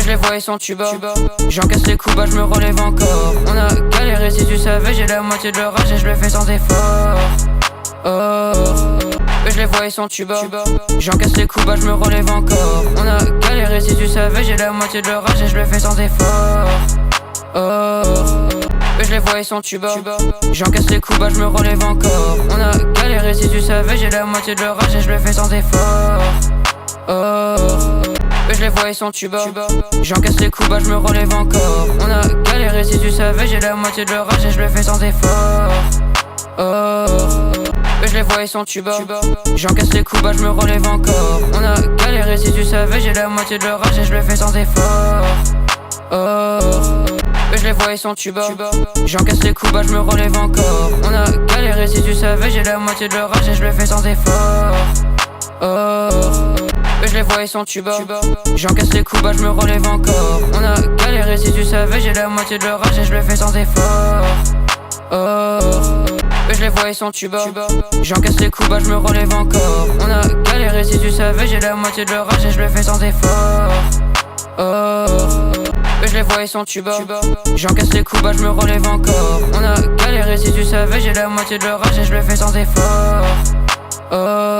je les voyais sans tuba. J'encaisse les coups bas, je me relève encore. On a galéré si tu savais, j'ai la moitié de leur âge et je le fais sans effort. Oh, je les voyais sans tuba. J'encaisse les coups bas, je me relève encore. On a galéré si tu savais, j'ai la moitié de leur âge et je le fais sans effort. Oh, je les voyais sans tuba. J'encaisse les coups bas, je me relève encore. On a galéré si tu savais, j'ai la moitié de leur âge et je le fais sans effort. Oh, je les voyais sans tuba. J'encaisse les coups bas, je me relève encore. On a galéré si tu savais, j'ai la moitié de leur âge et je le fais sans effort. Oh, je les voyais sans tuba. J'encaisse les coups bas, je me relève encore. On a galéré si tu savais, j'ai la moitié de leur âge et je le fais sans effort. Oh, je les voyais sans tuba. J'encaisse les coups bas, je me relève encore. On a galéré si tu savais, j'ai la moitié de leur âge et je le fais sans effort. Oh, je les voyais sans tuba. J'encaisse les coups bas, je me relève encore. On a galéré si tu savais, j'ai la moitié de leur âge et je le fais sans effort. Oh, je les voyais sans tuba. J'encaisse les coups bas, je me relève encore. On a galéré si tu savais, j'ai la moitié de leur âge et je le fais sans effort. Oh, je les voyais sans tuba. J'encaisse les coups bas, je me relève encore. On a galéré si tu savais, j'ai la moitié de leur âge et je le fais sans effort. Oh,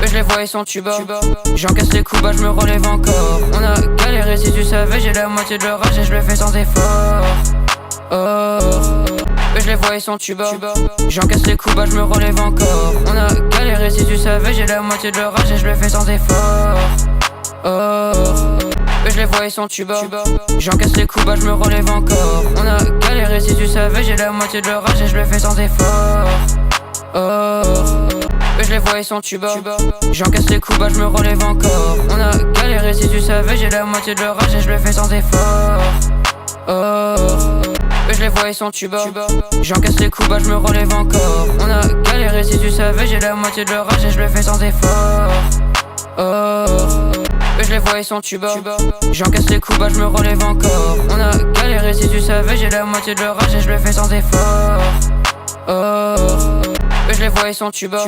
je les voyais sans tuba. J'encaisse les coups bas, je me relève encore. On a galéré si tu savais, j'ai la moitié de leur âge et je le fais sans effort. Oh, je les voyais sans tuba. J'encaisse les coups bas, je me relève encore. On a galéré si tu savais, j'ai la moitié de leur âge et je le fais sans effort. Oh, je les voyais sans tuba. J'encaisse les coups bas, je me relève encore. On a galéré si tu savais, j'ai la moitié de leur âge et je le fais sans effort. Oh, je les voyais sans tuba. J'encaisse les coups bas, je me relève encore. On a galéré si tu savais, j'ai la moitié de leur âge et je le fais sans effort. Oh, je les voyais sans tuba. J'encaisse les coups bas, je me relève encore. On a galéré si tu savais, j'ai la moitié de leur âge et je le fais sans effort. Oh, je les voyais sans tuba. J'encaisse les coups bas, je me relève encore. On a galéré si tu savais, j'ai la moitié de leur âge et je le fais sans effort. Oh, je les voyais sans tuba.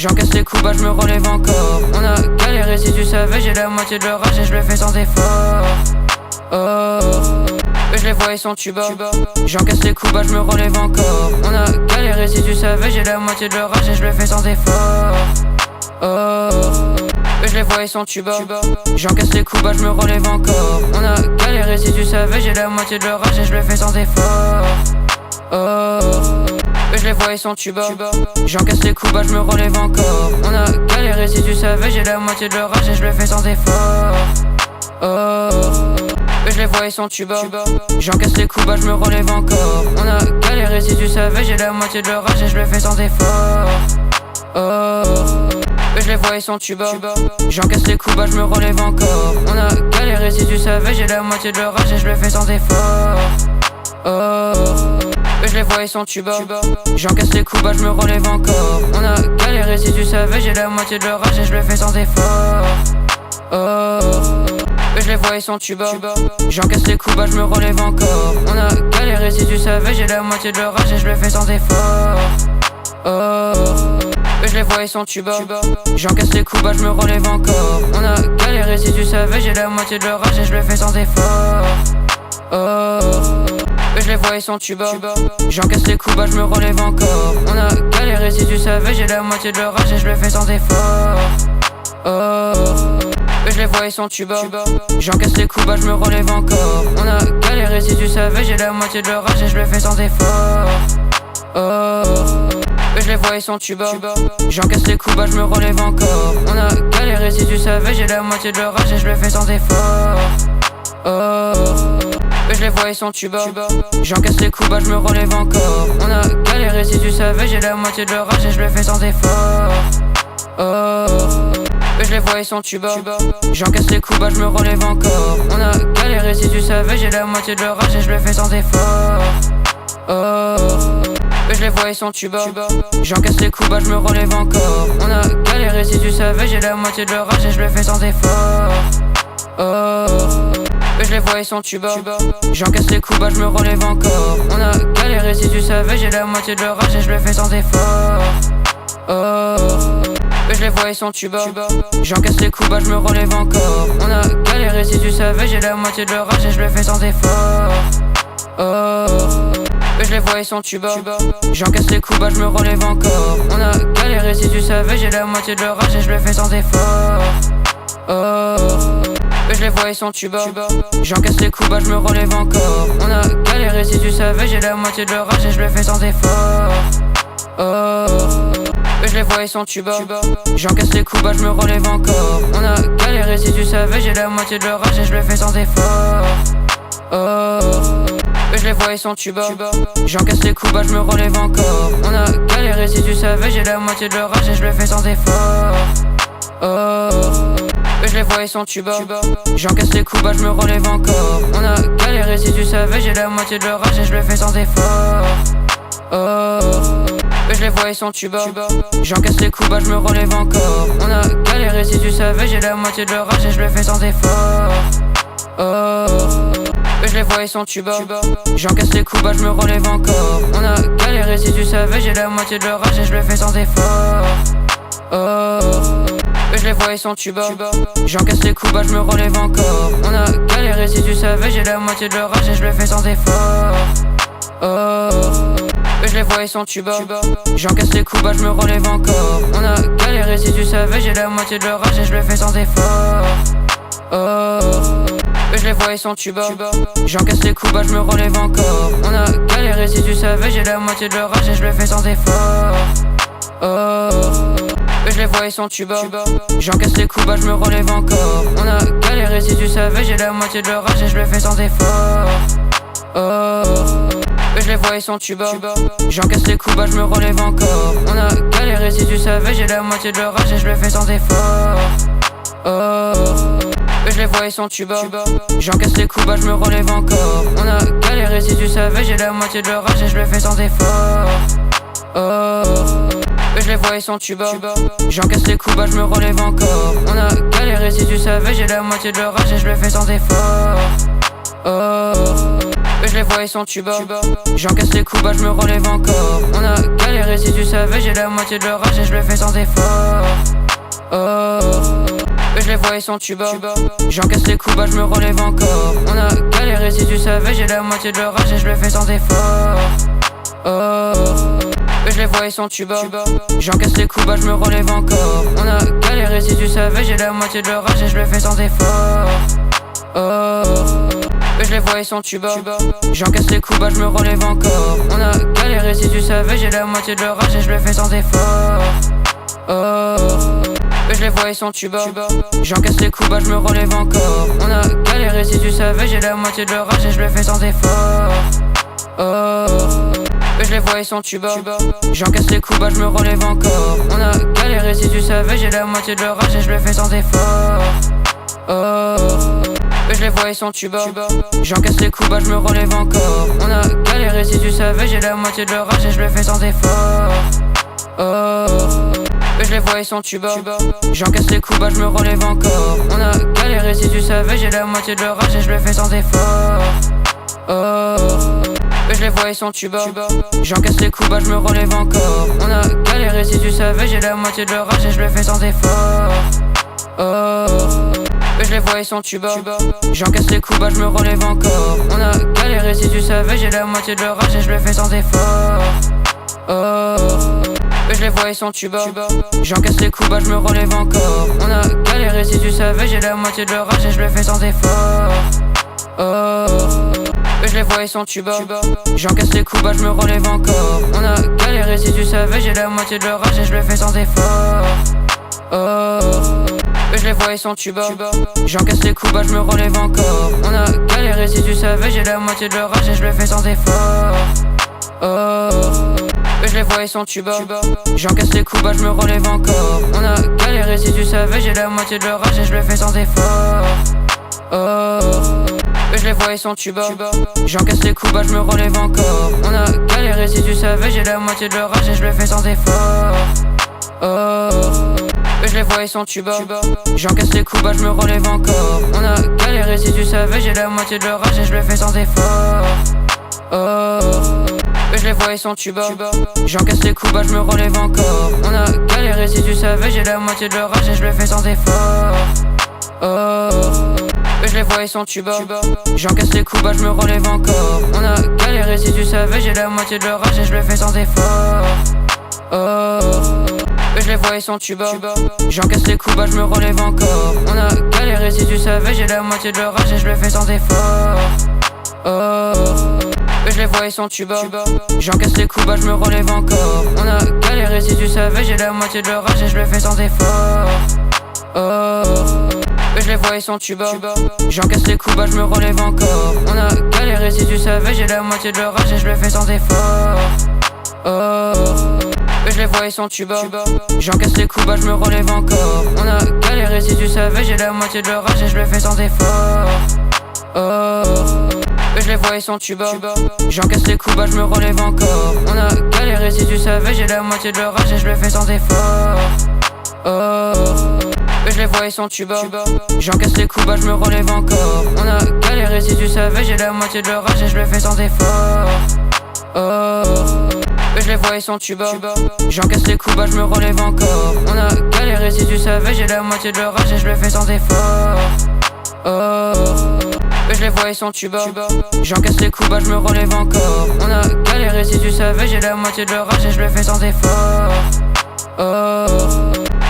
J'encaisse les coups bas, je me relève encore. On a galéré si tu savais, j'ai la moitié de leur âge et je le fais sans effort. Oh, je les voyais sans tuba. J'encaisse les coups bas, je me relève encore. On a galéré si tu savais, j'ai la moitié de leur âge et je le fais sans effort. Oh, je les voyais sans tuba. J'encaisse les coups bas, je me relève encore. On a galéré si tu savais, j'ai la moitié de leur âge et je le fais sans effort. Oh, je les voyais sans tuba. J'encaisse les coups bas, je me relève encore. On a galéré si tu savais, j'ai la moitié de leur âge et je le fais sans effort. Oh, je les voyais sans tuba. J'encaisse les coups bas, je me relève encore. On a galéré si tu savais, j'ai la moitié de leur âge et je le fais sans effort. Oh, je les voyais sans tuba. J'encaisse les coups bas, je me relève encore. On a galéré si tu savais, j'ai la moitié de leur âge et je le fais sans effort. Oh, je les voyais sans tuba. J'encaisse les coups bas, je me relève encore. On a galéré si tu savais, j'ai la moitié de leur âge et je le fais sans effort. Oh, je les voyais sans tuba. J'encaisse les coups bas, je me relève encore. On a galéré si tu savais, j'ai la moitié de leur âge et je le fais sans effort. Oh, je les voyais sans tuba. J'encaisse les coups bas, je me relève encore. On a galéré si tu savais, j'ai la moitié de leur âge et je le fais sans effort. Oh, je les voyais sans tuba. J'encaisse les coups bas, je me relève encore. On a galéré si tu savais, j'ai la moitié de leur âge et je le fais sans effort. Oh, je les voyais sans tuba. J'encaisse les coups bas, je me relève encore. On a galéré si tu savais, j'ai la moitié de leur âge et je le fais sans effort. Oh, je les voyais sans tuba. J'encaisse les coups bas, je me relève encore. On a galéré si tu savais, j'ai la moitié de leur âge et je le fais sans effort. Oh, je les voyais sans tuba. J'encaisse les coups bas, je me relève encore. On a galéré si tu savais, j'ai la moitié de leur âge et je le fais sans effort. Oh, je les voyais sans tuba. J'encaisse les coups bas, je me relève encore. On a galéré si tu savais, j'ai la moitié de leur âge et je le fais sans effort. Oh, je les voyais sans tuba. J'encaisse les coups bas, je me relève encore. On a galéré si tu savais, j'ai la moitié de leur âge et je le fais sans effort. Oh, je les voyais sans tuba. J'encaisse les coups bas, je me relève encore. On a galéré si tu savais, j'ai la moitié de leur âge et je le fais sans effort. Oh, je les vois ils sont tuba. J'encaisse les coups bas, je me relève encore. On a galéré si tu savais, j'ai la moitié de leur âge et je le fais sans effort. Je les vois ils sont tuba. J'encaisse les coups bas, je me relève encore. On a galéré si tu savais, j'ai la moitié de leur âge et je le fais sans effort. Je les vois ils sont tuba. J'encaisse les coups bas, je me relève encore. On a galéré si tu savais, j'ai la moitié de leur âge et je le fais sans effort. Je les vois ils sont tuba. J'encaisse les coups bas, je me relève encore. On a galéré si tu savais, j'ai la moitié de leur âge et je le fais sans effort. Je les vois ils sont tuba. J'encaisse les coups bas, je me relève encore. On a galéré si tu savais, j'ai la moitié de leur âge et je le fais sans effort. Je les vois ils sont tuba. J'encaisse les coups bas, je me relève encore. On a galéré si tu savais, j'ai la moitié de leur âge et je le fais sans effort. Je les vois ils sont tuba. J'encaisse les coups bas, je me relève encore. On a galéré si tu savais, j'ai la moitié de leur âge et je le fais sans effort. Je les vois ils sont tuba. J'encaisse les coups bas, je me relève encore. On a galéré si tu savais, j'ai la moitié de leur âge et je le fais sans effort. Je les vois ils sont tuba. J'encaisse les coups bas, je me relève encore. On a galéré si tu savais, j'ai la moitié de leur âge et je le fais sans effort. Je les vois ils sont tuba. J'encaisse les coups bas, je me relève encore. On a galéré si tu savais, j'ai la moitié de leur âge et je le fais sans effort. Je les vois ils sont tuba. J'encaisse les coups bas, je me relève encore. On a galéré si tu savais, j'ai la moitié de leur âge et je le fais sans effort. Je les vois ils sont tuba. J'encaisse les coups bas, je me relève encore. On a galéré si tu savais, j'ai la moitié de leur âge et je le fais sans effort. Je les vois ils sont tuba. J'encaisse les coups bas, je me relève encore. On a galéré si tu savais, j'ai la moitié de leur âge et je le fais sans effort. Je les vois ils sont tuba. J'encaisse les coups bas, je me relève encore. On a galéré si tu savais, j'ai la moitié de leur âge et je le fais sans effort. Je les vois ils sont tuba. J'encaisse les coups bas, je me relève encore. On a galéré si tu savais, j'ai la moitié de leur âge et je le fais sans effort. Je les vois ils sont tuba. J'encaisse les coups bas, je me relève encore. On a galéré si tu savais, j'ai la moitié de leur âge et je le fais sans effort. Je les vois ils sont tuba. J'encaisse les coups bas, je me relève encore. On a galéré si tu savais, j'ai la moitié de leur âge et je le fais sans effort. Je les vois ils sont tuba. J'encaisse les coups bas, je me relève encore. On a galéré si tu savais, j'ai la moitié de leur âge et je le fais sans effort. Je les vois ils sont tuba. J'encaisse les coups bas, je me relève encore. On a galéré si tu savais, j'ai la moitié de leur âge et je le fais sans effort. Je les vois ils sont tuba. J'encaisse les coups bas, je me relève encore. On a galéré si tu savais, j'ai la moitié de leur âge et je le fais sans effort. Je les vois ils sont tuba. J'encaisse les coups bas, je me relève encore. On a galéré si tu savais, j'ai la moitié de leur âge et je le fais sans effort. Je les vois ils sont tuba. J'encaisse les coups bas, je me relève encore. On a galéré si tu savais, j'ai la moitié de leur âge et je le fais sans effort. Je les vois ils sont tuba. J'encaisse les coups bas, je me relève encore. On a galéré si tu savais, j'ai la moitié de leur âge et je le fais sans effort. Je les vois ils sont tuba. J'encaisse les coups bas, je me relève encore. On a galéré si tu savais, j'ai la moitié de leur âge et je le fais sans effort. Je les vois ils sont tuba. J'encaisse les coups bas, je me relève encore. On a galéré si tu savais, j'ai la moitié de leur âge et je le fais sans effort. Je les vois ils sont tuba. J'encaisse les coups bas, je me relève encore. On a galéré si tu savais, j'ai la moitié de leur âge et je le fais sans effort. Je les vois ils sont tuba. J'encaisse les coups bas, je me relève encore. On a galéré si tu savais, j'ai la moitié de leur âge et je le fais sans effort. Je les vois ils sont tuba. J'encaisse les coups bas, je me relève encore. On a galéré si tu savais, j'ai la moitié de leur âge et je le fais sans effort. Je les vois ils sont tuba. J'encaisse les coups bas, je me relève encore. On a galéré si tu savais, j'ai la moitié de leur âge et je le fais sans effort. Je les vois ils sont tuba. J'encaisse les coups bas, je me relève encore. On a galéré si tu savais, j'ai la moitié de leur âge et je le fais sans effort. Je les vois ils sont tuba. J'encaisse les coups bas, je me relève encore. On a galéré si tu savais, j'ai la moitié de leur âge et je le fais sans effort. je les vois ils sont tuba. J'encaisse les coups bas, je me relève encore. On a galéré si tu savais, j'ai la moitié de leur âge et je le fais sans effort. Je les vois ils sont tuba. J'encaisse les coups bas, je me relève encore. On a galéré si tu savais, j'ai la moitié de leur âge et je le fais sans effort. Je les vois ils sont tuba. J'encaisse les coups bas, je me relève encore. On a galéré si tu savais, j'ai la moitié de leur âge et je le fais sans effort. Je les vois ils sont tuba. J'encaisse les coups bas, je me relève encore. On a galéré si tu savais, j'ai la moitié de leur âge et je le fais sans effort. Je les vois ils sont tuba. J'encaisse les coups bas, je me relève encore. On a galéré si tu savais, j'ai la moitié de leur âge et je le fais sans effort. Je les vois ils sont tuba. J'encaisse les coups bas, je me relève encore. On a galéré si tu savais, j'ai la moitié de leur âge et je le fais sans effort. Je les vois ils sont tuba. J'encaisse les coups bas, je me relève encore. On a galéré si tu savais, j'ai la moitié de leur âge et je le fais sans effort. Je les vois ils sont tuba. J'encaisse les coups bas, je me relève encore. On a galéré si tu savais, j'ai la moitié de leur âge et je le fais sans effort. Je les vois ils sont tuba. J'encaisse les coups bas, je me relève encore. On a galéré si tu savais, j'ai la moitié de leur âge et je le fais sans effort. Je les vois ils sont tuba. J'encaisse les coups bas, je me relève encore. On a galéré si tu savais, j'ai la moitié de leur âge et je le fais sans effort.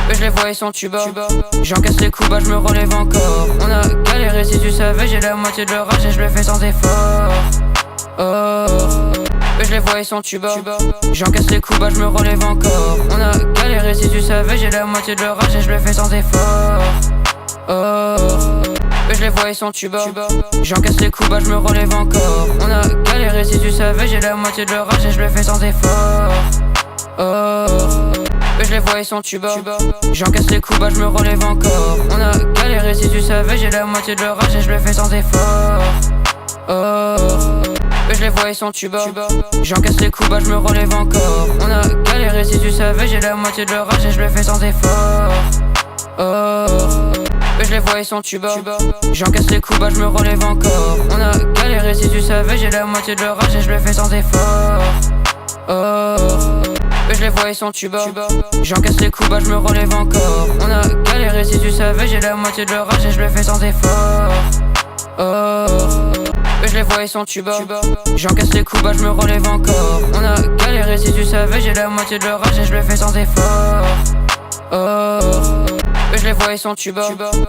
Je les vois ils sont tuba. J'encaisse les coups bas, je me relève encore. On a galéré si tu savais, j'ai la moitié de leur âge et je le fais sans effort. Je les vois ils sont tuba. J'encaisse les coups bas, je me relève encore. On a galéré si tu savais, j'ai la moitié de leur âge et je le fais sans effort. Je les vois ils sont tuba. J'encaisse les coups bas, je me relève encore. On a galéré si tu savais, j'ai la moitié de leur âge et je le fais sans effort. Je les vois ils sont tuba. J'encaisse les coups bas, je me relève encore. On a galéré si tu savais, j'ai la moitié de leur âge et je le fais sans effort. Je les vois ils sont tuba. J'encaisse les coups bas, je me relève encore. On a galéré si tu savais, j'ai la moitié de leur âge et je le fais sans effort. Je les vois ils sont tuba. J'encaisse les coups bas, je me relève encore. On a galéré si tu savais, j'ai la moitié de leur âge et je le fais sans effort. Je les vois ils sont tuba. J'encaisse les coups bas, je me relève encore. On a galéré si tu savais, j'ai la moitié de leur âge et je le fais sans effort. Je les vois ils sont tuba. J'encaisse les coups bas, je me relève encore. On a galéré si tu savais, j'ai la moitié de leur âge et je le fais sans effort. Je les vois ils sont tuba.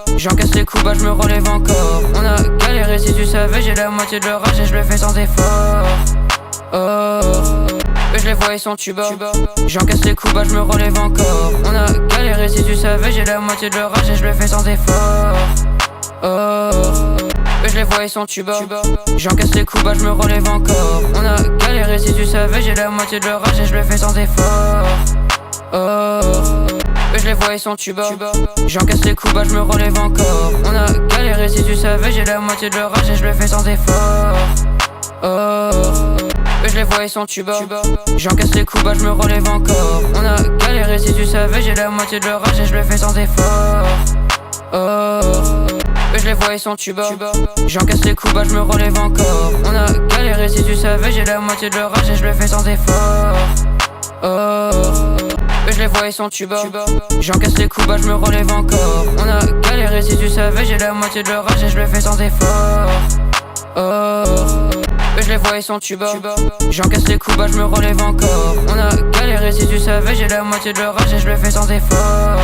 J'encaisse les coups bas, je me relève encore. On a galéré si tu savais, j'ai la moitié de leur âge et je le fais sans effort. Je les vois ils sont tuba. J'encaisse les coups bas, je me relève encore. On a galéré si tu savais, j'ai la moitié de leur âge et je le fais sans effort. Je les vois ils sont tuba. J'encaisse les coups bas, je me relève encore. On a galéré si tu savais, j'ai la moitié de leur âge et je le fais sans effort. Je les vois ils sont tuba. J'encaisse les coups bas, je me relève encore. On a galéré si tu savais, j'ai la moitié de leur âge et je le fais sans effort. Je les vois ils sont tuba. J'encaisse les coups bas, je me relève encore. On a galéré si tu savais, j'ai la moitié de leur âge et je le fais sans effort. Je les vois ils sont tuba. J'encaisse les coups bas, je me relève encore. On a galéré si tu savais, j'ai la moitié de leur âge et je le fais sans effort. Je les vois ils sont tuba. J'encaisse les coups bas, je me relève encore. On a galéré si tu savais, j'ai la moitié de leur âge et je le fais sans effort. Je les vois ils sont tuba. J'encaisse les coups bas, je me relève encore. On a galéré si tu savais, j'ai la moitié de leur âge et je le fais sans effort.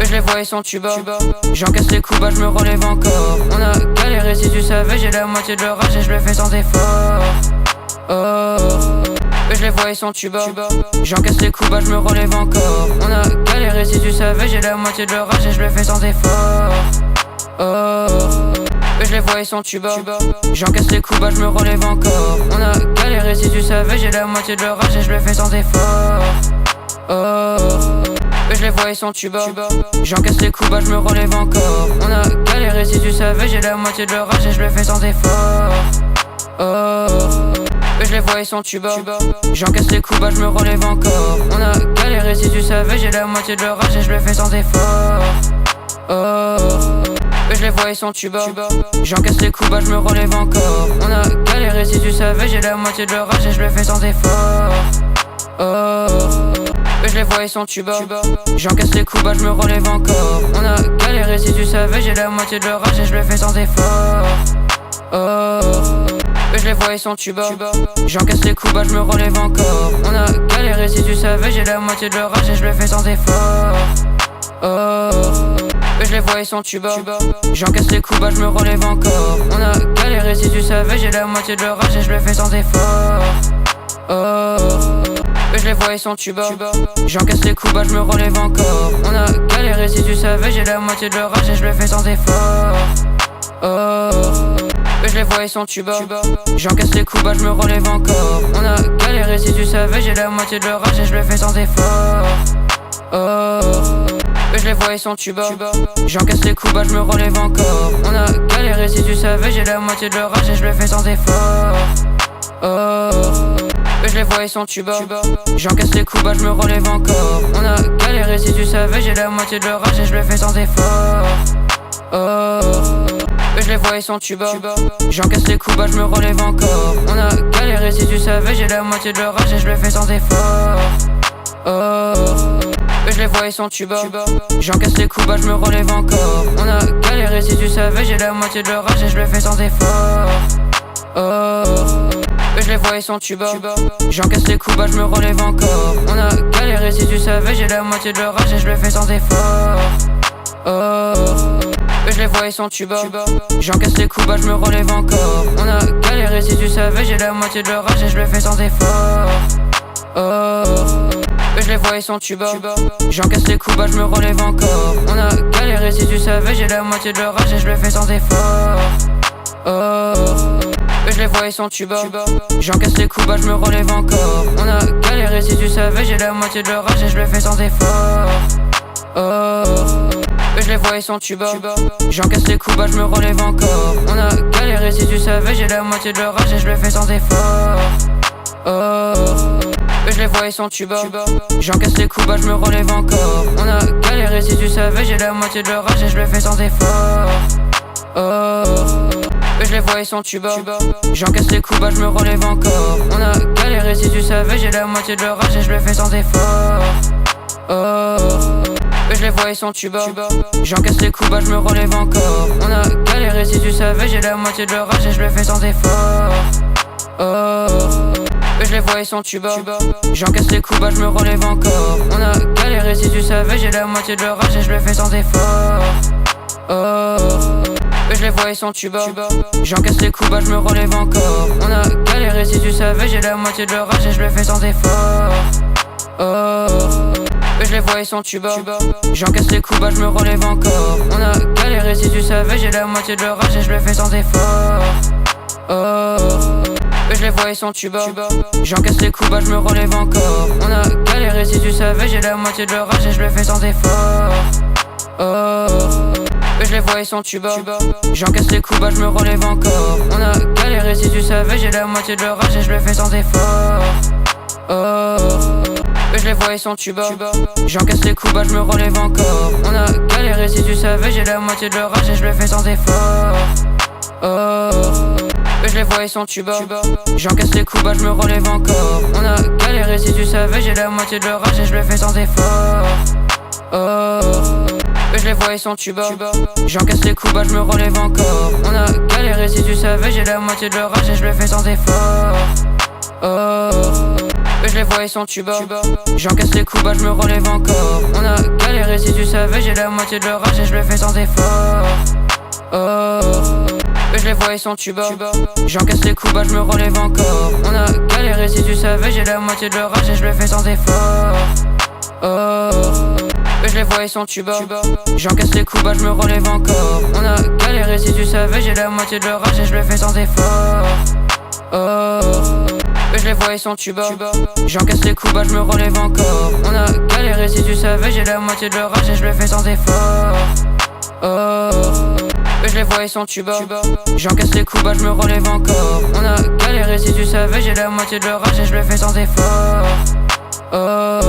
Je les vois ils sont tuba. J'encaisse les coups bas, je me relève encore. On a galéré si tu savais, j'ai la moitié de leur âge et je le fais sans effort. Je les vois ils sont tuba. J'encaisse les coups bas, je me relève encore. On a galéré si tu savais, j'ai la moitié de leur âge et je le fais sans effort. Je les vois ils sont tuba. J'encaisse les coups bas, je me relève encore. On a galéré si tu savais, j'ai la moitié de leur âge et je le fais sans effort. Je les vois ils sont tuba. J'encaisse les coups bas, je me relève encore. On a galéré si tu savais, j'ai la moitié de leur âge et je le fais sans effort. Je les vois ils sont tuba. J'encaisse les coups bas, je me relève encore. On a galéré si tu savais, j'ai la moitié de leur âge et je le fais sans effort. Mais je les vois, ils sont tuba. J'encaisse les coups, bah je me relève encore. On a galéré, si tu savais, j'ai la moitié de l'orage et je le fais sans effort. Oh, mais je les vois, ils sont tuba. J'encaisse les coups, bah je me relève encore. On a galéré, si tu savais, j'ai la moitié de l'orage et je le fais sans effort. Oh, mais je les vois, ils sont tuba. J'encaisse les coups, bah je me relève encore. On a galéré, si tu savais, j'ai la moitié de l'orage et je le fais sans effort. Oh, mais je les vois, ils sont tuba. J'encaisse les coups, bah je me relève encore. On a galéré, si tu savais, j'ai la moitié de l'orage et je le fais sans effort. Oh, mais je les vois, ils sont tuba. J'encaisse les coups, bah je me relève encore. On a galéré, si tu savais, j'ai la moitié de l'orage et je le fais sans effort. Oh, mais je les vois, ils sont tuba. J'encaisse les coups, bah je me relève encore. On a galéré, si tu savais, j'ai la moitié de l'orage et je le fais sans effort. Oh, mais je les vois, ils sont tuba. J'encaisse les coups, bah je me relève encore. On a galéré, si tu savais, j'ai la moitié de l'orage et je le fais sans effort. Oh, mais je les vois, ils sont tuba. J'encaisse les coups, bah je me relève encore. On a galéré, si tu savais, j'ai la moitié de l'orage et je le fais sans effort. Oh, mais je les vois, ils sont tuba. J'encaisse les coups, bah je me relève encore. On a galéré, si tu savais, j'ai la moitié de l'orage et je le fais sans effort. Oh, mais je les vois, ils sont tuba. J'encaisse les coups, bah je me relève encore. On a galéré, si tu savais, j'ai la moitié de l'orage et je le fais sans effort. Oh, mais je les vois, ils sont tuba. J'encaisse les coups, bah je me relève encore. On a galéré, si tu savais, j'ai la moitié de l'orage et je le fais sans effort. Oh, mais je les vois, ils sont tuba. J'encaisse les coups, bah je me relève encore. On a galéré, si tu savais, j'ai la moitié de l'orage et je le fais sans effort. Oh, mais je les vois, ils sont tuba. J'encaisse les coups, bah je me relève encore. On a galéré, si tu savais, j'ai la moitié de l'orage et je le fais sans effort. Oh, mais je les vois, ils sont tuba. J'encaisse les coups, bah je me relève encore. On a galéré, si tu savais, j'ai la moitié de l'orage et je le fais sans effort. Oh, mais je les vois, ils sont tuba. J'encaisse les coups, bah je me relève encore. On a galéré, si tu savais, j'ai la moitié de l'orage et je le fais sans effort. Oh, mais je les vois, ils sont tuba. J'encaisse les coups, bah je me relève encore. On a galéré, si tu savais, j'ai la moitié de l'orage et je le fais sans effort. Oh, mais je les vois, ils sont tuba. J'encaisse les coups, bah je me relève encore. On a galéré, si tu savais, j'ai la moitié de l'orage et je le fais sans effort. Oh, mais je les vois, ils sont tuba. J'encaisse les coups, bah je me relève encore. On a galéré, si tu savais, j'ai la moitié de l'orage et je le fais sans effort. Oh, mais je les vois, ils sont tuba. J'encaisse les coups, bah je me relève encore. On a galéré, si tu savais, j'ai la moitié de l'orage et je le fais sans effort. Oh, mais je les vois, ils sont tuba. J'encaisse les coups, bah je me relève encore. On a galéré, si tu savais, j'ai la moitié de l'orage et je le fais sans effort. Oh, mais je les vois, ils sont tuba. J'encaisse les coups, bah je me relève encore. On a galéré, si tu savais, j'ai la moitié de l'orage et je le fais sans effort. Oh, mais je les vois, ils sont tuba. J'encaisse les coups, bah je me relève encore. On a galéré, si tu savais, j'ai la moitié de l'orage et je le fais sans effort. Oh, mais je les vois, ils sont tuba. J'encaisse les coups, bah je me relève encore. On a galéré, si tu savais, j'ai la moitié de l'orage et je le fais sans effort. Oh, mais je les vois, ils sont tuba. J'encaisse les coups, bah je me relève encore. On a galéré, si tu savais, j'ai la moitié de l'orage et je le fais sans effort. Oh, mais je les vois, ils sont tuba. J'encaisse les coups, bah je me relève encore. On a galéré, si tu savais, j'ai la moitié de l'orage et je le fais sans effort. Oh, mais je les vois, ils sont tuba. J'encaisse les coups, bah je me relève encore. On a galéré, si tu savais, j'ai la moitié de l'orage et je le fais sans effort. Oh, mais je les vois, ils sont tuba. J'encaisse les coups, bah je me relève encore. On a galéré, si tu savais, j'ai la moitié de l'orage et je le fais sans effort. Oh, mais je les vois, ils sont tuba. J'encaisse les coups, bah je me relève encore. On a galéré, si tu savais, j'ai la moitié de l'orage et je le fais sans effort. Oh, mais je les vois, ils sont tuba. J'encaisse les coups, bah je me relève encore. On a galéré, si tu savais, j'ai la moitié de l'orage et je le fais sans effort. Oh, mais je les vois, ils sont tuba. J'encaisse les coups, bah je me relève encore. On a galéré, si tu savais, j'ai la moitié de l'orage et je le fais sans effort. Oh, mais je les vois, ils sont tuba. J'encaisse les coups, bah je me relève encore. On a galéré, si tu savais, j'ai la moitié de l'orage et je le fais sans effort. Oh,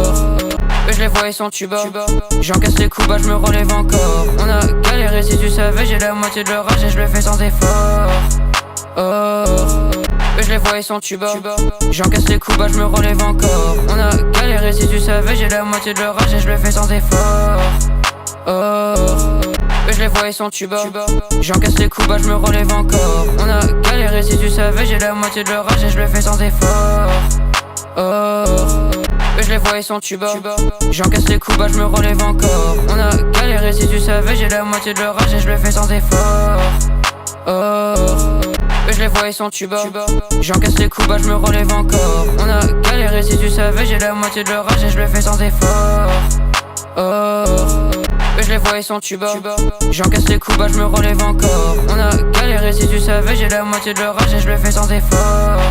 je les vois ils sont tuba. J'encaisse les coups bas, je me relève encore. On a galéré si tu savais, j'ai la moitié de leur âge et je le fais sans effort. Je les vois ils sont tuba. J'encaisse les coups bas, je me relève encore. On a galéré si tu savais, j'ai la moitié de leur âge et je le fais sans effort. Je les vois ils sont tuba. J'encaisse les coups bas, je me relève encore. On a galéré si tu savais, j'ai la moitié de leur âge et je le fais sans effort. Je les vois ils sont tuba. J'encaisse les coups bas, je me relève encore. On a galéré si tu savais, j'ai la moitié de leur âge et je le fais sans effort. Je les vois ils sont tuba. J'encaisse les coups bas, je me relève encore. On a galéré si tu savais, j'ai la moitié de leur âge et je le fais sans effort. Je les vois ils sont tuba. J'encaisse les coups bas, je me relève encore. On a galéré si tu savais, j'ai la moitié de leur âge et je le fais sans effort.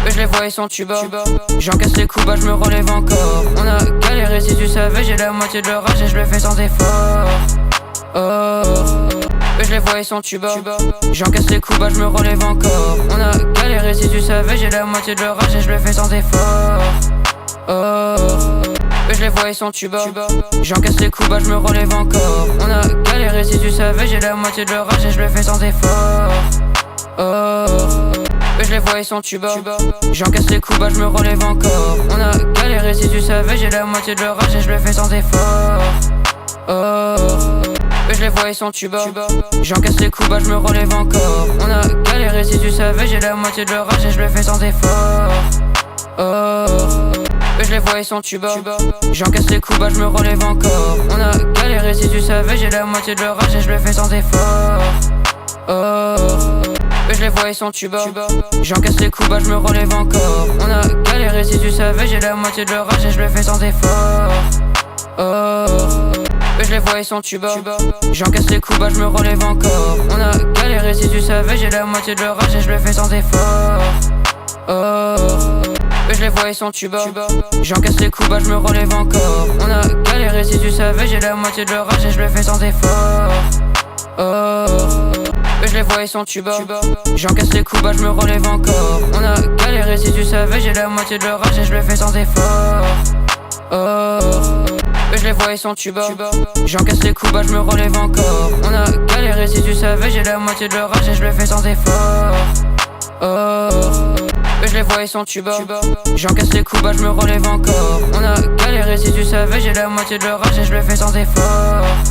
Je les vois ils sont tuba. J'encaisse les coups bas, je me relève encore. On a galéré si tu savais, j'ai la moitié de leur âge et je le fais sans effort. Je les vois ils sont tuba. J'encaisse les coups bas, je me relève encore. On a galéré si tu savais, j'ai la moitié de leur âge et je le fais sans effort. Je les vois ils sont tuba. J'encaisse les coups bas, je me relève encore. On a galéré si tu savais, j'ai la moitié de leur âge et je le fais sans effort. Je les vois ils sont tuba. J'encaisse les coups bas, je me relève encore. On a galéré si tu savais, j'ai la moitié de leur âge et je le fais sans effort. Je les vois ils sont tuba. J'encaisse les coups bas, je me relève encore. On a galéré si tu savais, j'ai la moitié de leur âge et je le fais sans effort. Je les vois ils sont tuba. J'encaisse les coups bas, je me relève encore. On a galéré si tu savais, j'ai la moitié de leur âge et je le fais sans effort. Je les vois ils sont tuba. J'encaisse les coups bas, je me relève encore. On a galéré si tu savais, j'ai la moitié de leur âge et je le fais sans effort. Je les vois ils sont tuba. J'encaisse les coups bas, je me relève encore. On a galéré si tu savais, j'ai la moitié de leur âge et je le fais sans effort. Je les vois ils sont tuba. J'encaisse les coups bas, je me relève encore. On a galéré si tu savais, j'ai la moitié de leur âge et je le fais sans effort. Je les vois ils sont tuba. J'encaisse les coups bas, je me relève encore. On a galéré si tu savais, j'ai la moitié de leur âge et je le fais sans effort. Je les vois ils sont tuba. J'encaisse les coups bas, je me relève encore. On a galéré si tu savais, j'ai la moitié de leur âge et je le fais sans effort. Je les vois ils sont tuba. J'encaisse les coups bas, je me relève encore. On a galéré si tu savais, j'ai la moitié de leur âge et je le fais sans effort.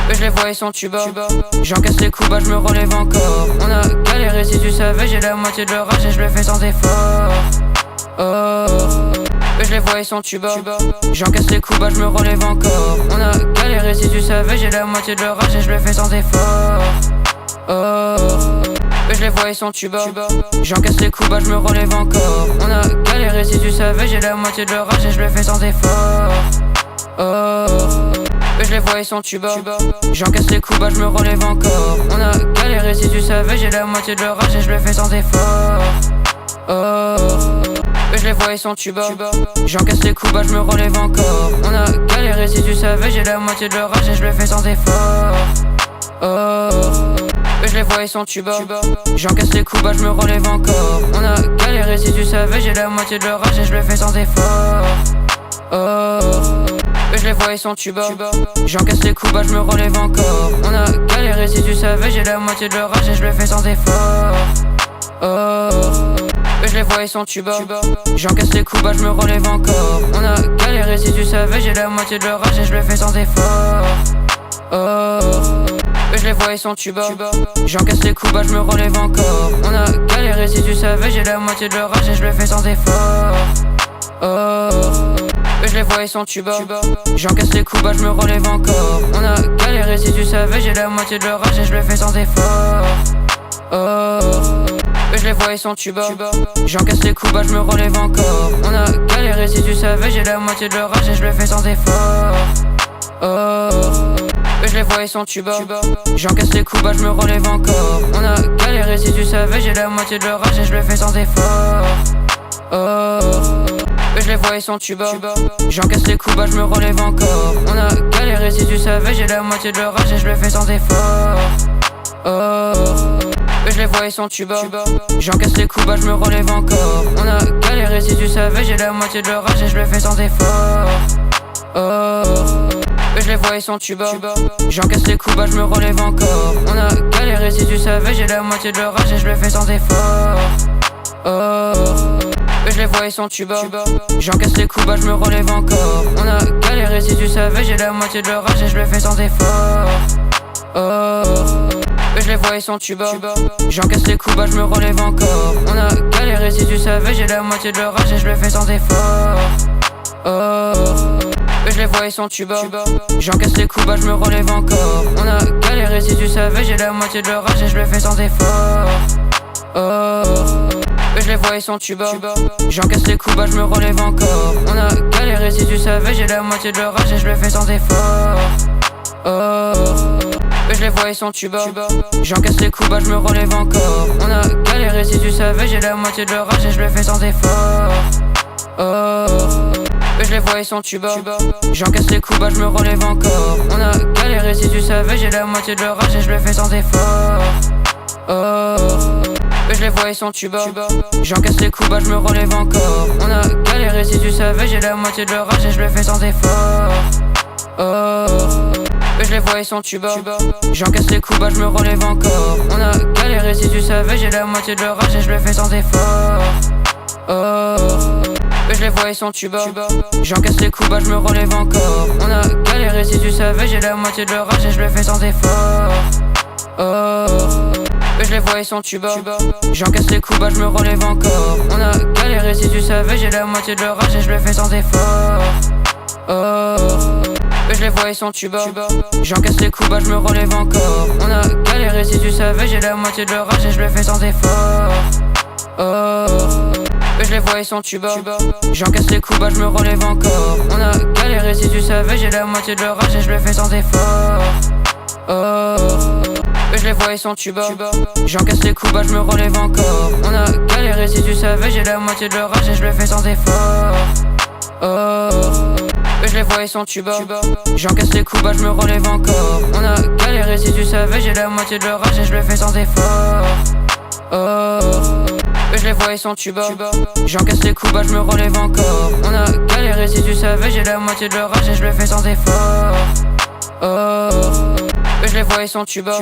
Je les vois ils sont tuba. J'encaisse les coups bas, je me relève encore. On a galéré si tu savais, j'ai la moitié de leur âge et je le fais sans effort. Je les vois ils sont tuba. J'encaisse les coups bas, je me relève encore. On a galéré si tu savais, j'ai la moitié de leur âge et je le fais sans effort. Je les vois ils sont tuba. J'encaisse les coups bas, je me relève encore. On a galéré si tu savais, j'ai la moitié de leur âge et je le fais sans effort. Je les vois ils sont tuba. J'encaisse les coups bas, je me relève encore. On a galéré si tu savais, j'ai la moitié de leur âge et je le fais sans effort. Je les vois ils sont tuba. J'encaisse les coups bas, je me relève encore. On a galéré si tu savais, j'ai la moitié de leur âge et je le fais sans effort. Je les vois ils sont tuba. J'encaisse les coups bas, je me relève encore. On a galéré si tu savais, j'ai la moitié de leur âge et je le fais sans effort. Je les vois ils sont tuba. J'encaisse les coups bas, je me relève encore. On a galéré si tu savais, j'ai la moitié de leur âge et je le fais sans effort. Je les vois ils sont tuba. J'encaisse les coups bas, je me relève encore. On a galéré si tu savais, j'ai la moitié de leur âge et je le fais sans effort. Je les vois ils sont tuba. J'encaisse les coups bas, je me relève encore. On a galéré si tu savais, j'ai la moitié de leur âge et je le fais sans effort. Je les vois ils sont tuba. J'encaisse les coups bas, je me relève encore. On a galéré si tu savais, j'ai la moitié de leur âge et je le fais sans effort. Je les vois ils sont tuba. J'encaisse les coups bas, je me relève encore. On a galéré si tu savais, j'ai la moitié de leur âge et je le fais sans effort. Je les vois ils sont tuba. J'encaisse les coups bas, je me relève encore. On a galéré si tu savais, j'ai la moitié de leur âge et je le fais sans effort. Je les vois ils sont tuba. J'encaisse les coups bas, je me relève encore. On a galéré si tu savais, j'ai la moitié de leur âge et je le fais sans effort. je les vois ils sont tuba. J'encaisse les coups, bah je me relève encore. On a galéré si tu savais, j'ai la moitié de l'orage et je le fais sans effort. Je les vois ils sont tuba. J'encaisse les coups, bah je me relève encore. On a galéré si tu savais, j'ai la moitié de l'orage et je le fais sans effort. Je les vois ils sont tuba. J'encaisse les coups, bah je me relève encore. On a galéré si tu savais, j'ai la moitié de l'orage et je le fais sans effort. Je les vois ils sont tuba. J'encaisse les coups, bah je me relève encore. On a galéré si tu savais, j'ai la moitié de l'orage et je le fais sans effort. Je les vois ils sont tuba. J'encaisse les coups, bah je me relève encore. On a galéré si tu savais, j'ai la moitié de l'orage et je le fais sans effort. Je les vois ils sont tuba. J'encaisse les coups, bah je me relève encore. On a galéré si tu savais, j'ai la moitié de l'orage et je le fais sans effort. Je les vois ils sont tuba. J'encaisse les coups, bah je me relève encore. On a galéré si tu savais, j'ai la moitié de l'orage et je le fais sans effort. Je les vois ils sont tuba. J'encaisse les coups, bah je me relève encore. On a galéré si tu savais, j'ai la moitié de l'orage et je le fais sans effort. Je les vois ils sont tuba. J'encaisse les coups, bah je me relève encore. On a galéré si tu savais, j'ai la moitié de l'orage et je le fais sans effort. Je les vois ils sont tuba. J'encaisse les coups, bah je me relève encore. On a galéré si tu savais, j'ai la moitié de l'orage et je le fais sans effort. Je les vois ils sont tuba. J'encaisse les coups, bah je me relève encore. On a galéré si tu savais, j'ai la moitié de l'orage et je le fais sans effort. Je les vois ils sont tuba. J'encaisse les coups, bah je me relève encore. On a galéré si tu savais, j'ai la moitié de l'orage et je le fais sans effort. Je les vois ils sont tuba. J'encaisse les coups, bah je me relève encore. On a galéré si tu savais, j'ai la moitié de l'orage et je le fais sans effort. Je les vois ils sont tuba. J'encaisse les coups, bah je me relève encore. On a galéré si tu savais, j'ai la moitié de l'orage et je le fais sans effort. Je les vois ils sont tuba. J'encaisse les coups, bah je me relève encore. On a galéré si tu savais, j'ai la moitié de l'orage et je le fais sans effort. Je les vois ils sont tuba. J'encaisse les coups, bah je me relève encore. On a galéré si tu savais, j'ai la moitié de l'orage et je le fais sans effort. Je les vois ils sont tuba. J'encaisse les coups, bah je me relève encore. On a galéré si tu savais, j'ai la moitié de l'orage et je le fais sans effort. Je les vois ils sont tuba.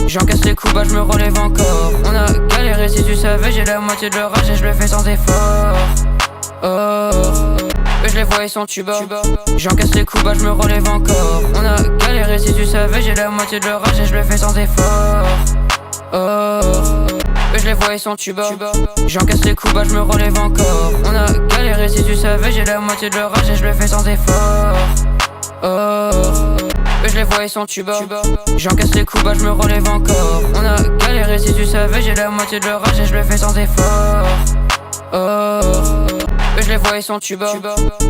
J'encaisse les coups, bah je me relève encore. On a galéré si tu savais, j'ai la moitié de l'orage et je le fais sans effort. Je les vois ils sont tuba. J'encaisse les coups, bah je me relève encore. On a galéré si tu savais, j'ai la moitié de l'orage et je le fais sans effort. Je les vois ils sont tuba. J'encaisse les coups, bah je me relève encore. On a galéré si tu savais, j'ai la moitié de l'orage et je le fais sans effort. Je les vois ils sont tuba. J'encaisse les coups, bah je me relève encore. On a galéré si tu savais, j'ai la moitié de l'orage et je le fais sans effort. Je les vois ils sont tuba.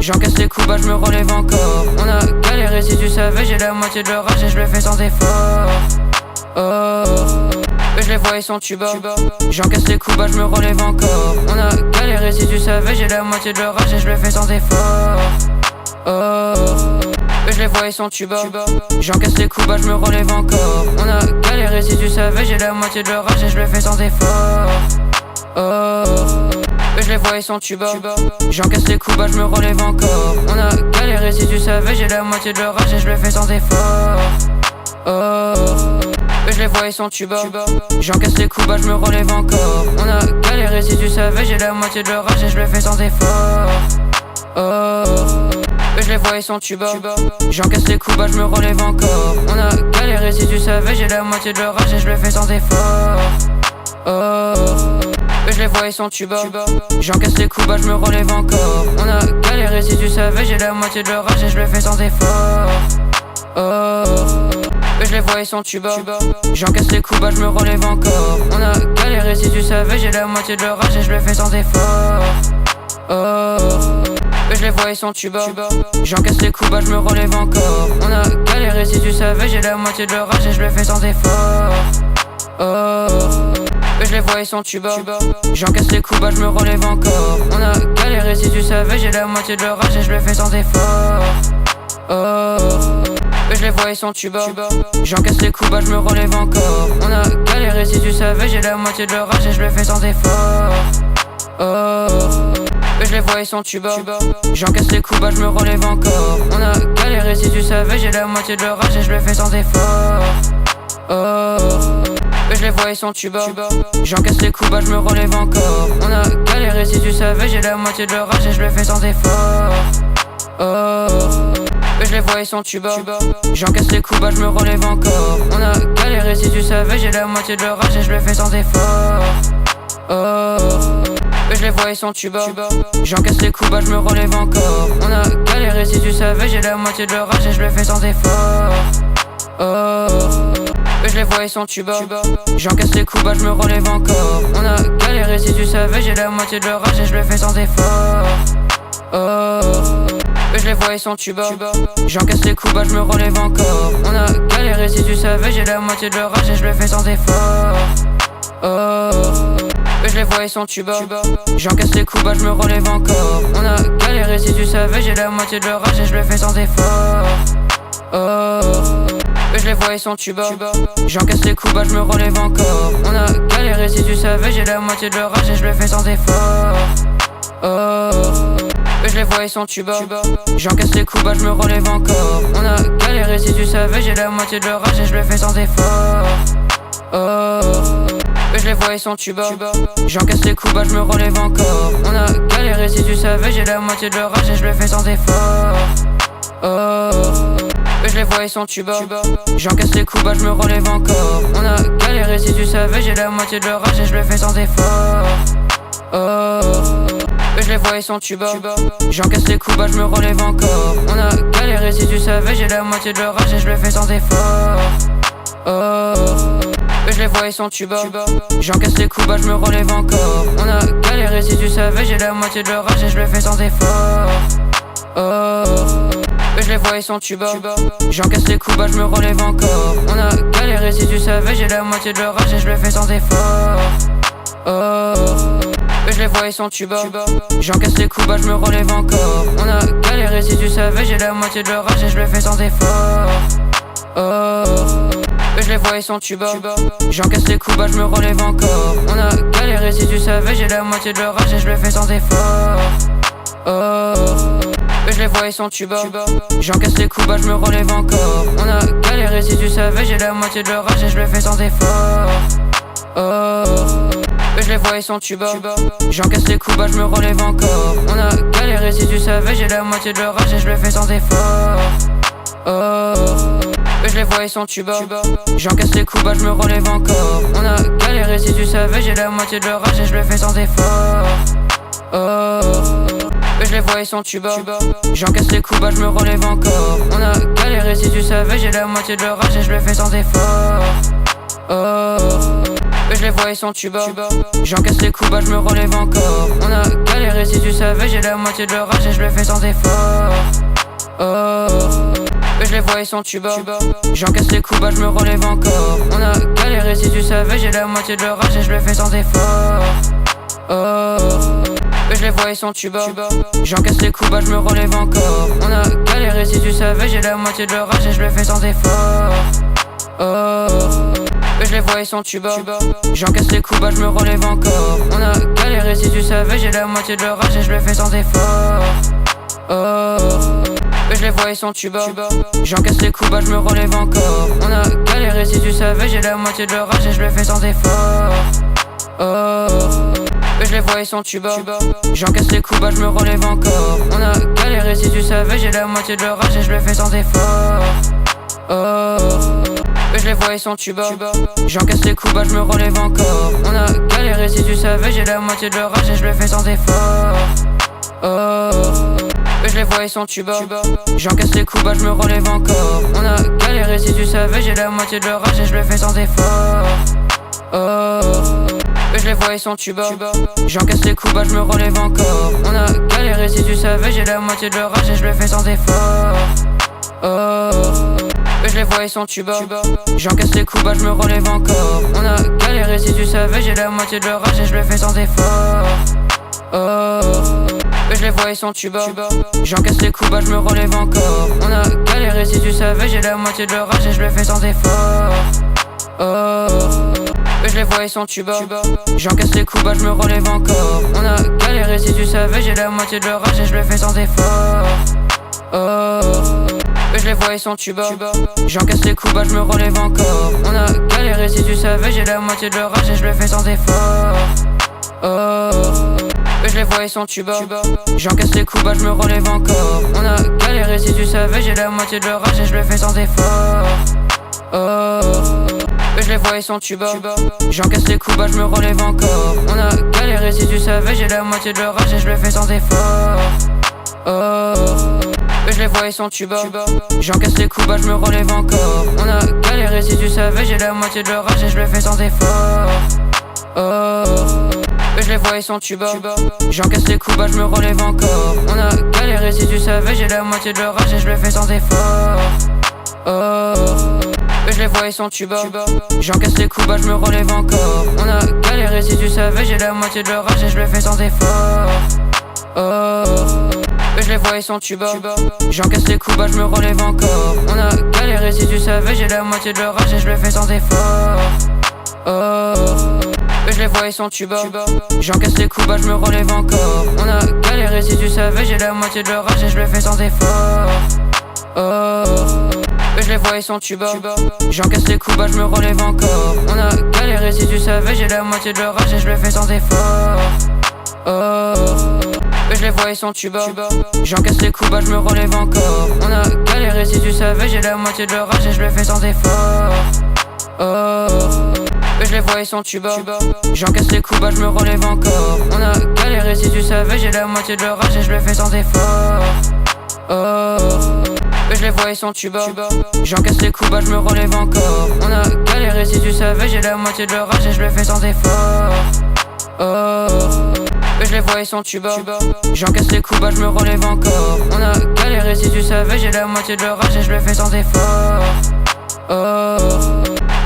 J'encaisse les coups, bah je me relève encore. On a galéré si tu savais, j'ai la moitié de l'orage et je le fais sans effort. Je les vois ils sont tuba. J'encaisse les coups, bah je me relève encore. On a galéré si tu savais, j'ai la moitié de l'orage et je le fais sans effort. Je les vois ils sont tuba. J'encaisse les coups, bah je me relève encore. On a galéré si tu savais, j'ai la moitié de l'orage et je le fais sans effort. Je les vois ils sont tuba. J'encaisse les coups, bah je me relève encore. On a galéré si tu savais, j'ai la moitié de l'orage et je le fais sans effort. Je les vois ils sont tuba. J'encaisse les coups, bah je me relève encore. On a galéré si tu savais, j'ai la moitié de l'orage et je le fais sans effort. Je les vois ils sont tuba. J'encaisse les coups, bah je me relève encore. On a galéré si tu savais, j'ai la moitié de l'orage et je le fais sans effort. Je les vois ils sont tuba. J'encaisse les coups, bah je me relève encore. On a galéré si tu savais, j'ai la moitié de l'orage et je le fais sans effort. Je les vois ils sont tuba. J'encaisse les coups, bah je me relève encore. On a galéré si tu savais, j'ai la moitié de l'orage et je le fais sans effort. Je les vois ils sont tuba. J'encaisse les coups, bah je me relève encore. On a galéré si tu savais, j'ai la moitié de l'orage et je le fais sans effort. Je les vois ils sont tuba. J'encaisse les coups, bah je me relève encore. On a galéré si tu savais, j'ai la moitié de l'orage et je le fais sans effort. Et je les vois, ils sont tuba. J'encaisse les coups, bah je me relève encore. On a galéré, si tu savais, j'ai la moitié de leur âge et je le fais sans effort. Et je les vois, ils sont tuba. J'encaisse les coups, bah je me relève encore. On a galéré, si tu savais, j'ai la moitié de leur âge et je le fais sans effort. Et je les vois, ils sont tuba. J'encaisse les coups, bah je me relève encore. On a galéré, si tu savais, j'ai la moitié de leur âge et je le fais sans effort. Et je les vois, ils sont tuba. J'encaisse les coups, bah je me relève encore. On a galéré, si tu savais, j'ai la moitié de leur âge et je le fais sans effort. Et je les vois, ils sont tuba. J'encaisse les coups, bah je me relève encore. On a galéré, si tu savais, j'ai la moitié de leur âge et je le fais sans effort. Et je les vois, ils sont tuba. J'encaisse les coups, bah je me relève encore. On a galéré, si tu savais, j'ai la moitié de leur âge et je le fais sans effort. Et je les vois, ils sont tuba. J'encaisse les coups, bah je me relève encore. On a galéré, si tu savais, j'ai la moitié de leur âge et je le fais sans effort. Et je les vois, ils sont tuba. J'encaisse les coups, bah je me relève encore. On a galéré, si tu savais, j'ai la moitié de leur âge et je le fais sans effort. Et je les vois, ils sont tuba. J'encaisse les coups, bah je me relève encore. On a galéré, si tu savais, j'ai la moitié de leur âge et je le fais sans effort. Et je les vois, ils sont tuba. J'encaisse les coups, bah je me relève encore. On a galéré, si tu savais, j'ai la moitié de leur âge et je le fais sans effort. Et je les vois, ils sont tuba. J'encaisse les coups, bah je me relève encore. On a galéré, si tu savais, j'ai la moitié de leur âge et je le fais sans effort. Et je les vois, ils sont tuba. J'encaisse les coups, bah je me relève encore. On a galéré, si tu savais, j'ai la moitié de leur âge et je le fais sans effort. Et je les vois, ils sont tuba. J'encaisse les coups, bah je me relève encore. On a galéré, si tu savais, j'ai la moitié de leur âge et je le fais sans effort. Et je les vois, ils sont tuba. J'encaisse les coups, bah je me relève encore. On a galéré, si tu savais, j'ai la moitié de leur âge et je le fais sans effort. Et je les vois, ils sont tuba. J'encaisse les coups, bah je me relève encore. On a galéré, si tu savais, j'ai la moitié de leur âge et je le fais sans effort. Et je les vois, ils sont tuba. J'encaisse les coups, bah je me relève encore. On a galéré, si tu savais, j'ai la moitié de leur âge et je le fais sans effort. Et je les vois, ils sont tuba. J'encaisse les coups, bah je me relève encore. On a galéré, si tu savais, j'ai la moitié de leur âge et je le fais sans effort. Et je les vois, ils sont tuba. J'encaisse les coups, bah je me relève encore. On a galéré, si tu savais, j'ai la moitié de leur âge et je le fais sans effort. Et je les vois, ils sont tuba. J'encaisse les coups, bah je me relève encore. On a galéré, si tu savais, j'ai la moitié de leur âge et je le fais sans effort. Et je les vois, ils sont tuba. J'encaisse les coups, bah je me relève encore. On a galéré, si tu savais, j'ai la moitié de leur âge et je le fais sans effort. Et je les vois, ils sont tuba. J'encaisse les coups, bah je me relève encore. On a galéré, si tu savais, j'ai la moitié de leur âge et je le fais sans effort. Et je les vois, ils sont tuba. J'encaisse les coups, bah je me relève encore. On a galéré, si tu savais, j'ai la moitié de leur âge et je le fais sans effort. Et je les vois, ils sont tuba. J'encaisse les coups, bah je me relève encore. On a galéré, si tu savais, j'ai la moitié de leur âge et je le fais sans effort. Et je les vois, ils sont tuba. J'encaisse les coups, bah je me relève encore. On a galéré, si tu savais, j'ai la moitié de leur âge et je le fais sans effort. Et je les vois, ils sont tuba. J'encaisse les coups, bah je me relève encore. On a galéré, si tu savais, j'ai la moitié de leur âge et je le fais sans effort. Et je les vois, ils sont tuba. J'encaisse les coups, bah je me relève encore. On a galéré, si tu savais, j'ai la moitié de leur âge et je le fais sans effort. Et je les vois, ils sont tuba. J'encaisse les coups, bah je me relève encore. On a galéré, si tu savais, j'ai la moitié de leur âge et je le fais sans effort. Et je les vois, ils sont tuba. J'encaisse les coups, bah je me relève encore. On a galéré, si tu savais, j'ai la moitié de leur âge et je le fais sans effort. Et je les vois, ils sont tuba. J'encaisse les coups, bah je me relève encore. On a galéré, si tu savais, j'ai la moitié de leur âge et je le fais sans effort. Et je les vois, ils sont tuba. J'encaisse les coups, bah je me relève encore. On a galéré, si tu savais, j'ai la moitié de leur âge et je le fais sans effort. Et je les vois, ils sont tuba. J'encaisse les coups, bah je me relève encore. On a galéré, si tu savais, j'ai la moitié de leur âge et je le fais sans effort. je les vois ils sont tuba. J'encaisse les coups bas, je me relève encore. On a galéré si tu savais, j'ai la moitié de leur âge et je le fais sans effort. Je les vois ils sont tuba. J'encaisse les coups bas, je me relève encore. On a galéré si tu savais, j'ai la moitié de leur âge et je le fais sans effort. Je les vois ils sont tuba. J'encaisse les coups bas, je me relève encore. On a galéré si tu savais, j'ai la moitié de leur âge et je le fais sans effort. Je les vois ils sont tuba. J'encaisse les coups bas, je me relève encore. On a galéré si tu savais, j'ai la moitié de leur âge et je le fais sans effort. Je les vois ils sont tuba. J'encaisse les coups bas, je me relève encore. On a galéré si tu savais, j'ai la moitié de leur âge et je le fais sans effort. Je les vois ils sont tuba. J'encaisse les coups bas, je me relève encore. On a galéré si tu savais, j'ai la moitié de leur âge et je le fais sans effort. Je les vois ils sont tuba. J'encaisse les coups bas, je me relève encore. On a galéré si tu savais, j'ai la moitié de leur âge et je le fais sans effort. Je les vois ils sont tuba. J'encaisse les coups bas, je me relève encore. On a galéré si tu savais, j'ai la moitié de leur âge et je le fais sans effort. Je les vois ils sont tuba. J'encaisse les coups bas, je me relève encore. On a galéré si tu savais, j'ai la moitié de leur âge et je le fais sans effort. Je les vois ils sont tuba. J'encaisse les coups bas, je me relève encore. On a galéré si tu savais, j'ai la moitié de leur âge et je le fais sans effort. Je les vois ils sont tuba. J'encaisse les coups bas, je me relève encore. On a galéré si tu savais, j'ai la moitié de leur âge et je le fais sans effort. Je les vois ils sont tuba. J'encaisse les coups bas, je me relève encore. On a galéré si tu savais, j'ai la moitié de leur âge et je le fais sans effort. Je les vois ils sont tuba. J'encaisse les coups bas, je me relève encore. On a galéré si tu savais, j'ai la moitié de leur âge et je le fais sans effort. Je les vois ils sont tuba. J'encaisse les coups bas, je me relève encore. On a galéré si tu savais, j'ai la moitié de leur âge et je le fais sans effort. Je les vois ils sont tuba. J'encaisse les coups bas, je me relève encore. On a galéré si tu savais, j'ai la moitié de leur âge et je le fais sans effort.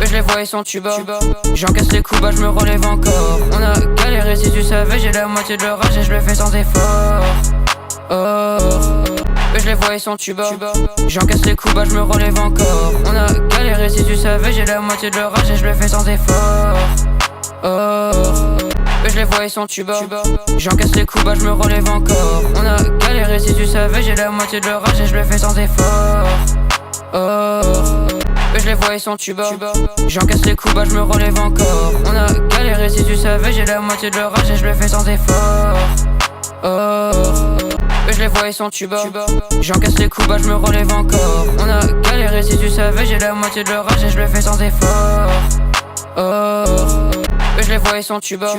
Je les vois ils sont tuba. J'encaisse les coups bas, je me relève encore. On a galéré si tu savais, j'ai la moitié de leur âge et je le fais sans effort. Je les vois ils sont tuba. J'encaisse les coups bas, je me relève encore. On a galéré si tu savais, j'ai la moitié de leur âge et je le fais sans effort. Je les vois ils sont tuba. J'encaisse les coups bas, je me relève encore. On a galéré si tu savais, j'ai la moitié de leur âge et je le fais sans effort. Je les vois ils sont tuba. J'encaisse les coups bas, je me relève encore. On a galéré si tu savais, j'ai la moitié de leur âge et je le fais sans effort. Je les vois ils sont tuba. J'encaisse les coups bas, je me relève encore. On a galéré si tu savais, j'ai la moitié de leur âge et je le fais sans effort. Je les vois ils sont tuba.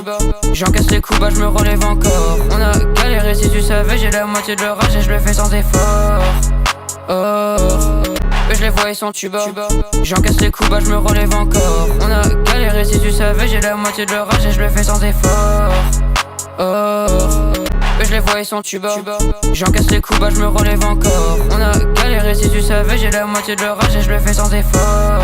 J'encaisse les coups bas, je me relève encore. On a galéré si tu savais, j'ai la moitié de leur âge et je le fais sans effort. Je les vois ils sont tuba. J'encaisse les coups bas, je me relève encore. On a galéré si tu savais, j'ai la moitié de leur âge et je le fais sans effort. Je les vois ils sont tuba. J'encaisse les coups bas, je me relève encore. On a galéré si tu savais, j'ai la moitié de leur âge et je le fais sans effort.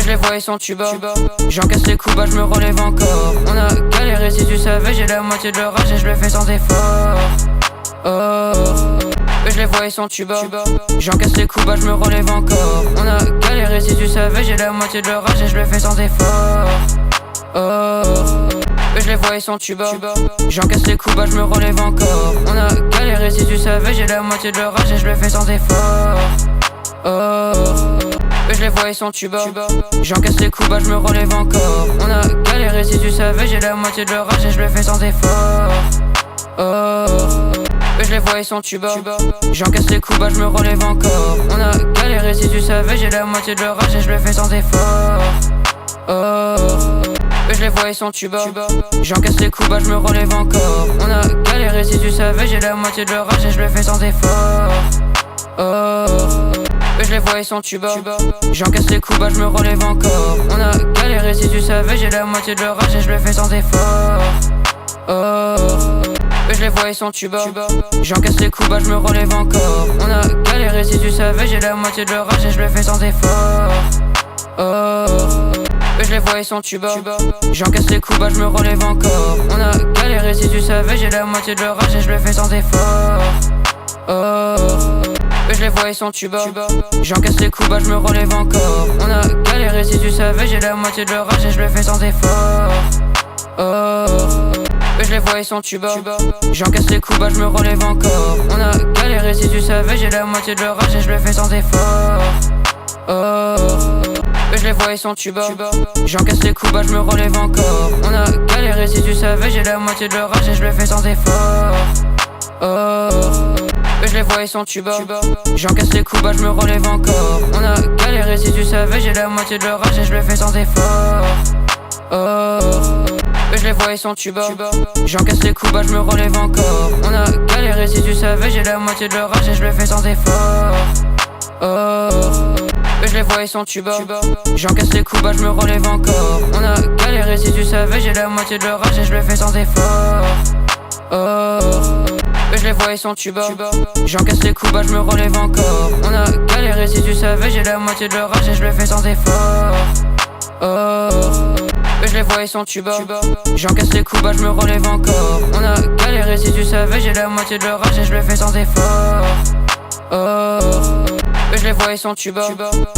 Je les vois ils sont tuba. J'encaisse les coups bas, je me relève encore. On a galéré si tu savais, j'ai la moitié de leur âge et je le fais sans effort. Je les vois ils sont tuba. J'encaisse les coups bas, je me relève encore. On a galéré si tu savais, j'ai la moitié de leur âge et je le fais sans effort. Je les vois ils sont tuba. J'encaisse les coups bas, je me relève encore. On a galéré si tu savais, j'ai la moitié de leur âge et je le fais sans effort. Je les vois ils sont tuba. J'encaisse les coups bas, je me relève encore. On a galéré si tu savais, j'ai la moitié de leur âge et je le fais sans effort. Je les vois ils sont tuba. J'encaisse les coups bas, je me relève encore. On a galéré si tu savais, j'ai la moitié de leur âge et je le fais sans effort. Je les vois ils sont tuba. J'encaisse les coups bas, je me relève encore. On a galéré si tu savais, j'ai la moitié de leur âge et je le fais sans effort. Je les vois ils sont tuba. J'encaisse les coups bas, je me relève encore. On a galéré si tu savais, j'ai la moitié de leur âge et je le fais sans effort. Je les vois ils sont tuba. J'encaisse les coups bas, je me relève encore. On a galéré si tu savais, j'ai la moitié de leur âge et je le fais sans effort. je les vois ils sont tuba. J'encaisse les coups bas, je me relève encore. On a galéré si tu savais, j'ai la moitié de l'orage et je le fais sans effort. Je les vois ils sont tuba. J'encaisse les coups bas, je me relève encore. On a galéré si tu savais, j'ai la moitié de l'orage et je le fais sans effort. Je les vois ils sont tuba. J'encaisse les coups bas, je me relève encore. On a galéré si tu savais, j'ai la moitié de l'orage et je le fais sans effort. Je les vois ils sont tuba. J'encaisse les coups bas, je me relève encore. On a galéré si tu savais, j'ai la moitié de l'orage et je le fais sans effort. Je les vois ils sont tuba. J'encaisse les coups bas, je me relève encore. On a galéré si tu savais, j'ai la moitié de l'orage et je le fais sans effort. Je les vois ils sont tuba. J'encaisse les coups bas, je me relève encore. On a galéré si tu savais, j'ai la moitié de l'orage et je le fais sans effort. Je les vois ils sont tuba. J'encaisse les coups bas, je me relève encore. On a galéré si tu savais, j'ai la moitié de l'orage et je le fais sans effort. Je les vois ils sont tuba. J'encaisse les coups bas, je me relève encore. On a galéré si tu savais, j'ai la moitié de l'orage et je le fais sans effort. Je les vois ils sont tuba. J'encaisse les coups bas, je me relève encore. On a galéré si tu savais, j'ai la moitié de l'orage et je le fais sans effort. Je les vois ils sont tuba.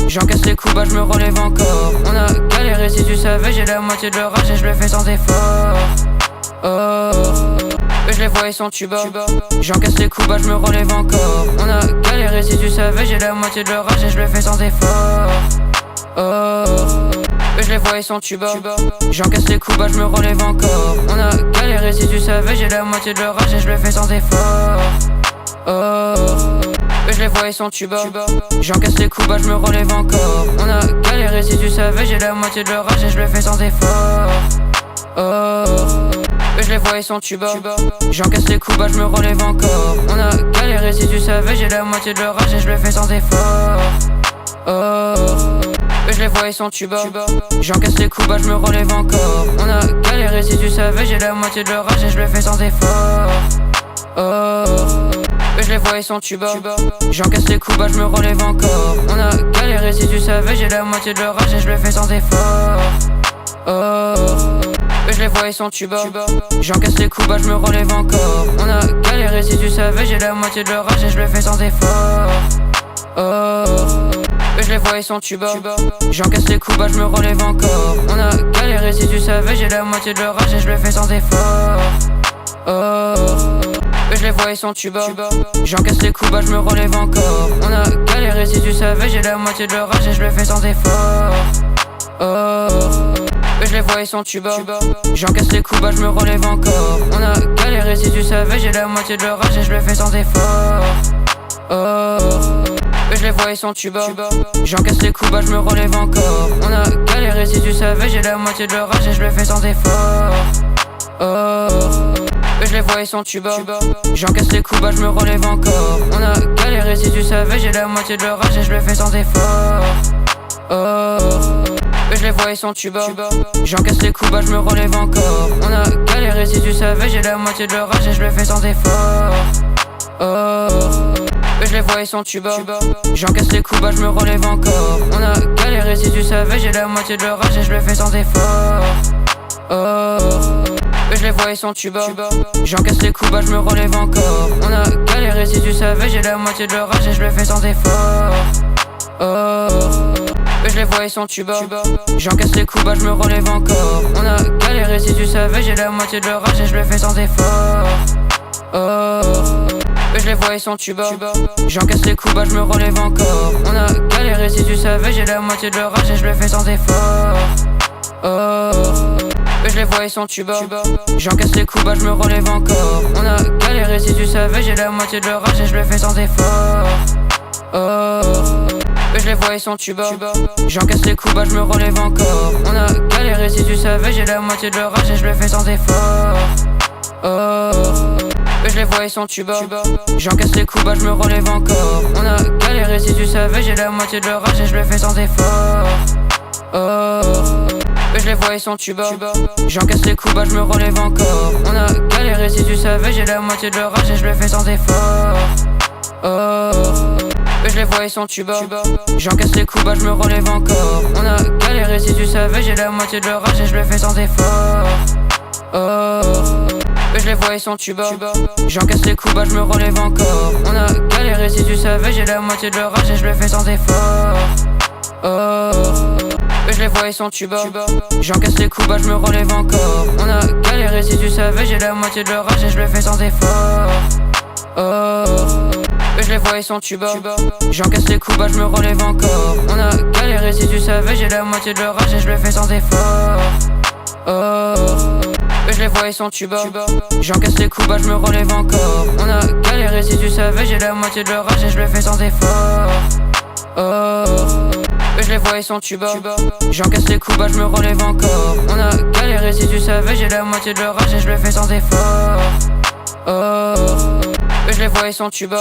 J'encaisse les coups bas, je me relève encore. On a galéré si tu savais, j'ai la moitié de l'orage et je le fais sans effort. Je les vois ils sont tuba. J'encaisse les coups bas, je me relève encore. On a galéré si tu savais, j'ai la moitié de l'orage et je le fais sans effort. Je les vois ils sont tuba. J'encaisse les coups bas, je me relève encore. On a galéré si tu savais, j'ai la moitié de l'orage et je le fais sans effort. Je les vois ils sont tuba. J'encaisse les coups bas, je me relève encore. On a galéré si tu savais, j'ai la moitié de l'orage et je le fais sans effort. Je les vois ils sont tuba. J'encaisse les coups bas, je me relève encore. On a galéré si tu savais, j'ai la moitié de l'orage et je le fais sans effort. Je les vois ils sont tuba. J'encaisse les coups bas, je me relève encore. On a galéré si tu savais, j'ai la moitié de l'orage et je le fais sans effort. Je les vois ils sont tuba. J'encaisse les coups bas, je me relève encore. On a galéré si tu savais, j'ai la moitié de l'orage et je le fais sans effort. Je les vois ils sont tuba. J'encaisse les coups bas, je me relève encore. On a galéré si tu savais, j'ai la moitié de l'orage et je le fais sans effort. Je les vois ils sont tuba. J'encaisse les coups bas, je me relève encore. On a galéré si tu savais, j'ai la moitié de l'orage et je le fais sans effort. Je les vois ils sont tuba. J'encaisse les coups bas, je me relève encore. On a galéré si tu savais, j'ai la moitié de l'orage et je le fais sans effort. Je les vois ils sont tuba. J'encaisse les coups bas, je me relève encore. On a galéré si tu savais, j'ai la moitié de l'orage et je le fais sans effort. Je les vois ils sont tuba. J'encaisse les coups bas, je me relève encore. On a galéré si tu savais, j'ai la moitié de l'orage et je le fais sans effort. Je les vois ils sont tuba. J'encaisse les coups bas, je me relève encore. On a galéré si tu savais, j'ai la moitié de l'orage et je le fais sans effort. Je les vois ils sont tuba. J'encaisse les coups bas, je me relève encore. On a galéré si tu savais, j'ai la moitié de l'orage et je le fais sans effort. Je les vois ils sont tuba. J'encaisse les coups bas, je me relève encore. On a galéré si tu savais, j'ai la moitié de l'orage et je le fais sans effort. Je les vois ils sont tuba. J'encaisse les coups bas, je me relève encore. On a galéré si tu savais, j'ai la moitié de l'orage et je le fais sans effort. Je les vois ils sont tuba. J'encaisse les coups bas, je me relève encore. On a galéré si tu savais, j'ai la moitié de l'orage et je le fais sans effort. Je les vois ils sont tuba. J'encaisse les coups bas, je me relève encore. On a galéré si tu savais, j'ai la moitié de l'orage et je le fais sans effort. Je les vois ils sont tuba. J'encaisse les coups bas, je me relève encore. On a galéré si tu savais, j'ai la moitié de l'orage et je le fais sans effort. Je les vois ils sont tuba. J'encaisse les coups bas, je me relève encore. On a galéré si tu savais, j'ai la moitié de l'orage et je le fais sans effort. Je les vois ils sont tuba. J'encaisse les coups bas, je me relève encore. On a galéré si tu savais, j'ai la moitié de l'orage et je le fais sans effort. Je les vois ils sont tuba. J'encaisse les coups bas, je me relève encore. On a galéré si tu savais, j'ai la moitié de l'orage et je le fais sans effort. je les vois, ils sont tuba. J'encaisse les coups, bah je me relève encore. On a galéré, si tu savais, j'ai la moitié de leur âge et je le fais sans effort. Je les vois, ils sont tuba. J'encaisse les coups, bah je me relève encore. On a galéré, si tu savais, j'ai la moitié de leur âge et je le fais sans effort. Je les vois, ils sont tuba. J'encaisse les coups, bah je me relève encore. On a galéré, si tu savais, j'ai la moitié de leur âge et je le fais sans effort. Je les vois, ils sont tuba. J'encaisse les coups, bah je me relève encore. On a galéré, si tu savais, j'ai la moitié de leur âge et je le fais sans effort. Je les vois, ils sont tuba. J'encaisse les coups, bah je me relève encore. On a galéré, si tu savais, j'ai la moitié de leur âge et je le fais sans effort. Je les vois, ils sont tuba. J'encaisse les coups, bah je me relève encore. On a galéré, si tu savais, j'ai la moitié de leur âge et je le fais sans effort. Je les vois, ils sont tuba.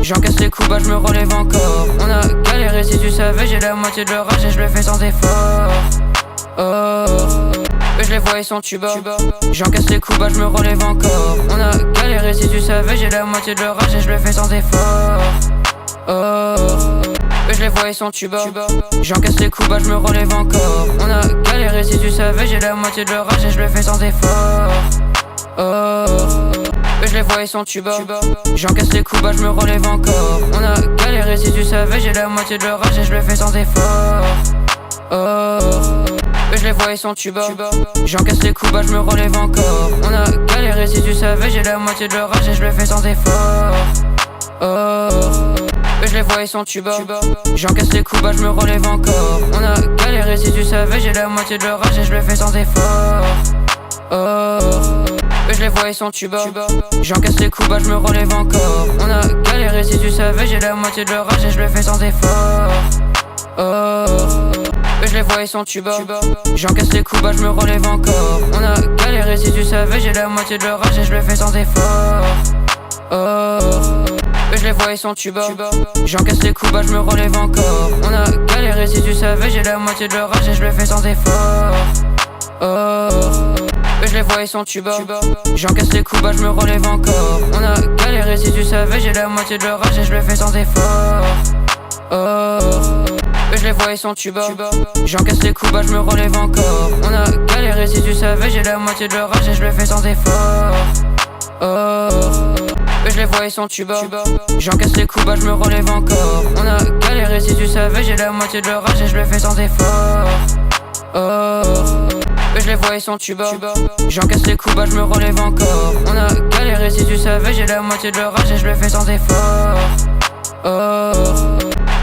J'encaisse les coups, bah je me relève encore. On a galéré, si tu savais, j'ai la moitié de leur âge et je le fais sans effort. Je les vois, ils sont tuba. J'encaisse les coups, bah je me relève encore. On a galéré, si tu savais, j'ai la moitié de leur âge et je le fais sans effort. Je les vois, ils sont tuba. J'encaisse les coups, bah je me relève encore. On a galéré, si tu savais, j'ai la moitié de leur âge et je le fais sans effort. Je les vois, ils sont tuba. J'encaisse les coups, bah je me relève encore. On a galéré, si tu savais, j'ai la moitié de leur âge et je le fais sans effort. Je les vois, ils sont tuba. J'encaisse les coups, bah je me relève encore. On a galéré, si tu savais, j'ai la moitié de leur âge et je le fais sans effort. Je les vois, ils sont tuba. J'encaisse les coups, bah je me relève encore. On a galéré, si tu savais, j'ai la moitié de leur âge et je le fais sans effort. Je les vois, ils sont tuba. J'encaisse les coups, bah je me relève encore. On a galéré, si tu savais, j'ai la moitié de leur âge et je le fais sans effort. Je les vois, ils sont tuba. J'encaisse les coups, bah je me relève encore. On a galéré, si tu savais, j'ai la moitié de leur âge et je le fais sans effort. Je les vois, ils sont tuba. J'encaisse les coups, bah je me relève encore. On a galéré, si tu savais, j'ai la moitié de leur âge et je le fais sans effort. Je les vois, ils sont tuba. J'encaisse les coups, bah je me relève encore. On a galéré, si tu savais, j'ai la moitié de leur âge et je le fais sans effort. Je les vois, ils sont tuba. J'encaisse les coups, bah je me relève encore. On a galéré, si tu savais, j'ai la moitié de leur âge et je le fais sans effort. Je les vois, ils sont tuba. J'encaisse les coups, bah je me relève encore. On a galéré, si tu savais, j'ai la moitié de leur âge et je le fais sans effort. Je les vois, ils sont tuba. J'encaisse les coups, bah je me relève encore. On a galéré, si tu savais, j'ai la moitié de leur âge et je le fais sans effort.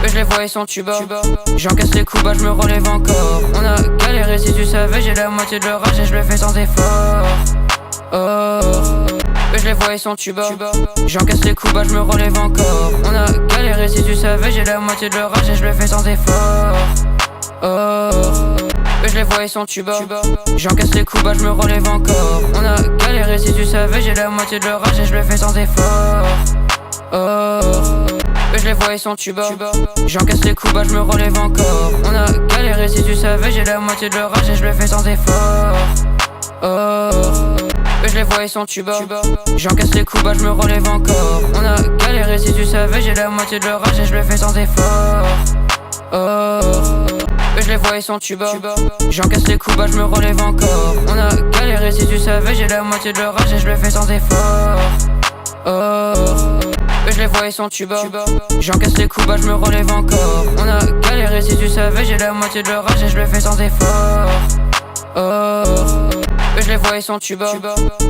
Je les vois, ils sont tuba. J'encaisse les coups, bah je me relève encore. On a galéré, si tu savais, j'ai la moitié de leur âge et je le fais sans effort. Je les vois, ils sont tuba. J'encaisse les coups, bah je me relève encore. On a galéré, si tu savais, j'ai la moitié de leur âge et je le fais sans effort. Je les vois, ils sont tuba. J'encaisse les coups, bah je me relève encore. On a galéré, si tu savais, j'ai la moitié de leur âge et je le fais sans effort. Je les vois, ils sont tuba. J'encaisse les coups, bah je me relève encore. On a galéré, si tu savais, j'ai la moitié de leur âge et je le fais sans effort. Je les vois, ils sont tuba. J'encaisse les coups, bah je me relève encore. On a galéré, si tu savais, j'ai la moitié de leur âge et je le fais sans effort. Je les vois, ils sont tuba. J'encaisse les coups, bah je me relève encore. On a galéré, si tu savais, j'ai la moitié de leur âge et je le fais sans effort. Je les vois, ils sont tuba. J'encaisse les coups, bah je me relève encore. On a galéré, si tu savais, j'ai la moitié de leur âge et je le fais sans effort. Je les vois, ils sont tuba.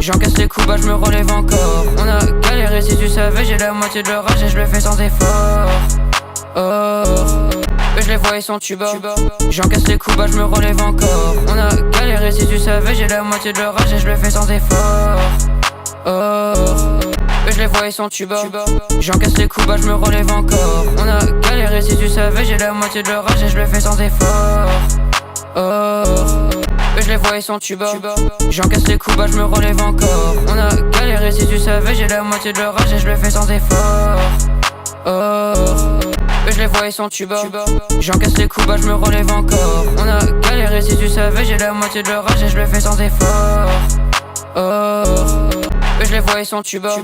J'encaisse les coups, bah je me relève encore. On a galéré, si tu savais, j'ai la moitié de leur âge et je le fais sans effort. Je les vois, ils sont tuba. J'encaisse les coups, bah je me relève encore. On a galéré, si tu savais, j'ai la moitié de leur âge et je le fais sans effort. Je les vois, ils sont tuba. J'encaisse les coups, bah je me relève encore. On a galéré, si tu savais, j'ai la moitié de leur âge et je le fais sans effort. Je les vois, ils sont tuba. J'encaisse les coups, bah je me relève encore. On a galéré, si tu savais, j'ai la moitié de leur âge et je le fais sans effort. Je les vois, ils sont tuba. J'encaisse les coups, bah je me relève encore. On a galéré, si tu savais, j'ai la moitié de leur âge et je le fais sans effort. Je je les vois ils sont tuba.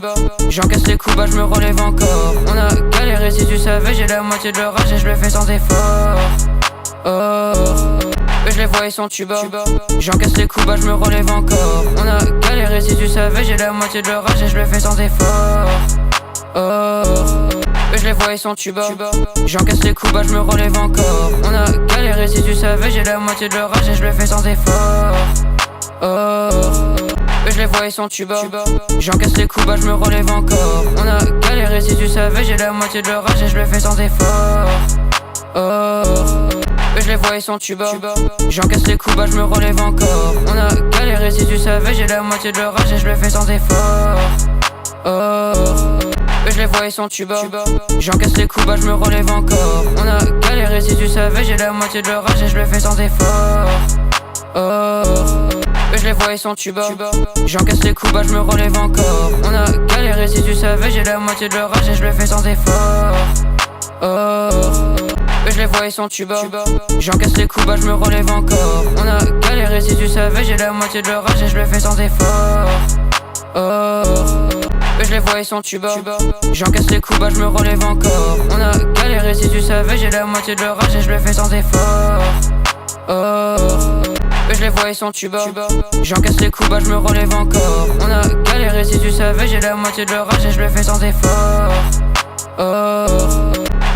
J'encaisse les coups bas, je me relève encore. On a galéré si tu savais, j'ai la moitié de l'orage et je le fais sans effort. Je les vois ils sont tuba. J'encaisse les coups bas, je me relève encore. On a galéré si tu savais, j'ai la moitié de l'orage et je le fais sans effort. Je les vois ils sont tuba. J'encaisse les coups bas, je me relève encore. On a galéré si tu savais, j'ai la moitié de l'orage et je le fais sans effort. Je les vois ils sont tuba. J'encaisse les coups bas, je me relève encore. On a galéré si tu savais, j'ai la moitié de l'orage et je le fais sans effort. Je les vois ils sont tuba. J'encaisse les coups bas, je me relève encore. On a galéré si tu savais, j'ai la moitié de l'orage et je le fais sans effort. Je les vois ils sont tuba. J'encaisse les coups bas, je me relève encore. On a galéré si tu savais, j'ai la moitié de l'orage et je le fais sans effort. Je les vois ils sont tuba. J'encaisse les coups bas, je me relève encore. On a galéré si tu savais, j'ai la moitié de l'orage et je le fais sans effort. Je les vois ils sont tuba. J'encaisse les coups bas, je me relève encore. On a galéré si tu savais, j'ai la moitié de l'orage et je le fais sans effort. Je les vois ils sont tuba. J'encaisse les coups bas, je me relève encore. On a galéré si tu savais, j'ai la moitié de l'orage et je le fais sans effort. Je les vois ils sont tuba. J'encaisse les coups bas, je me relève encore. On a galéré si tu savais, j'ai la moitié de l'orage et je le fais sans effort.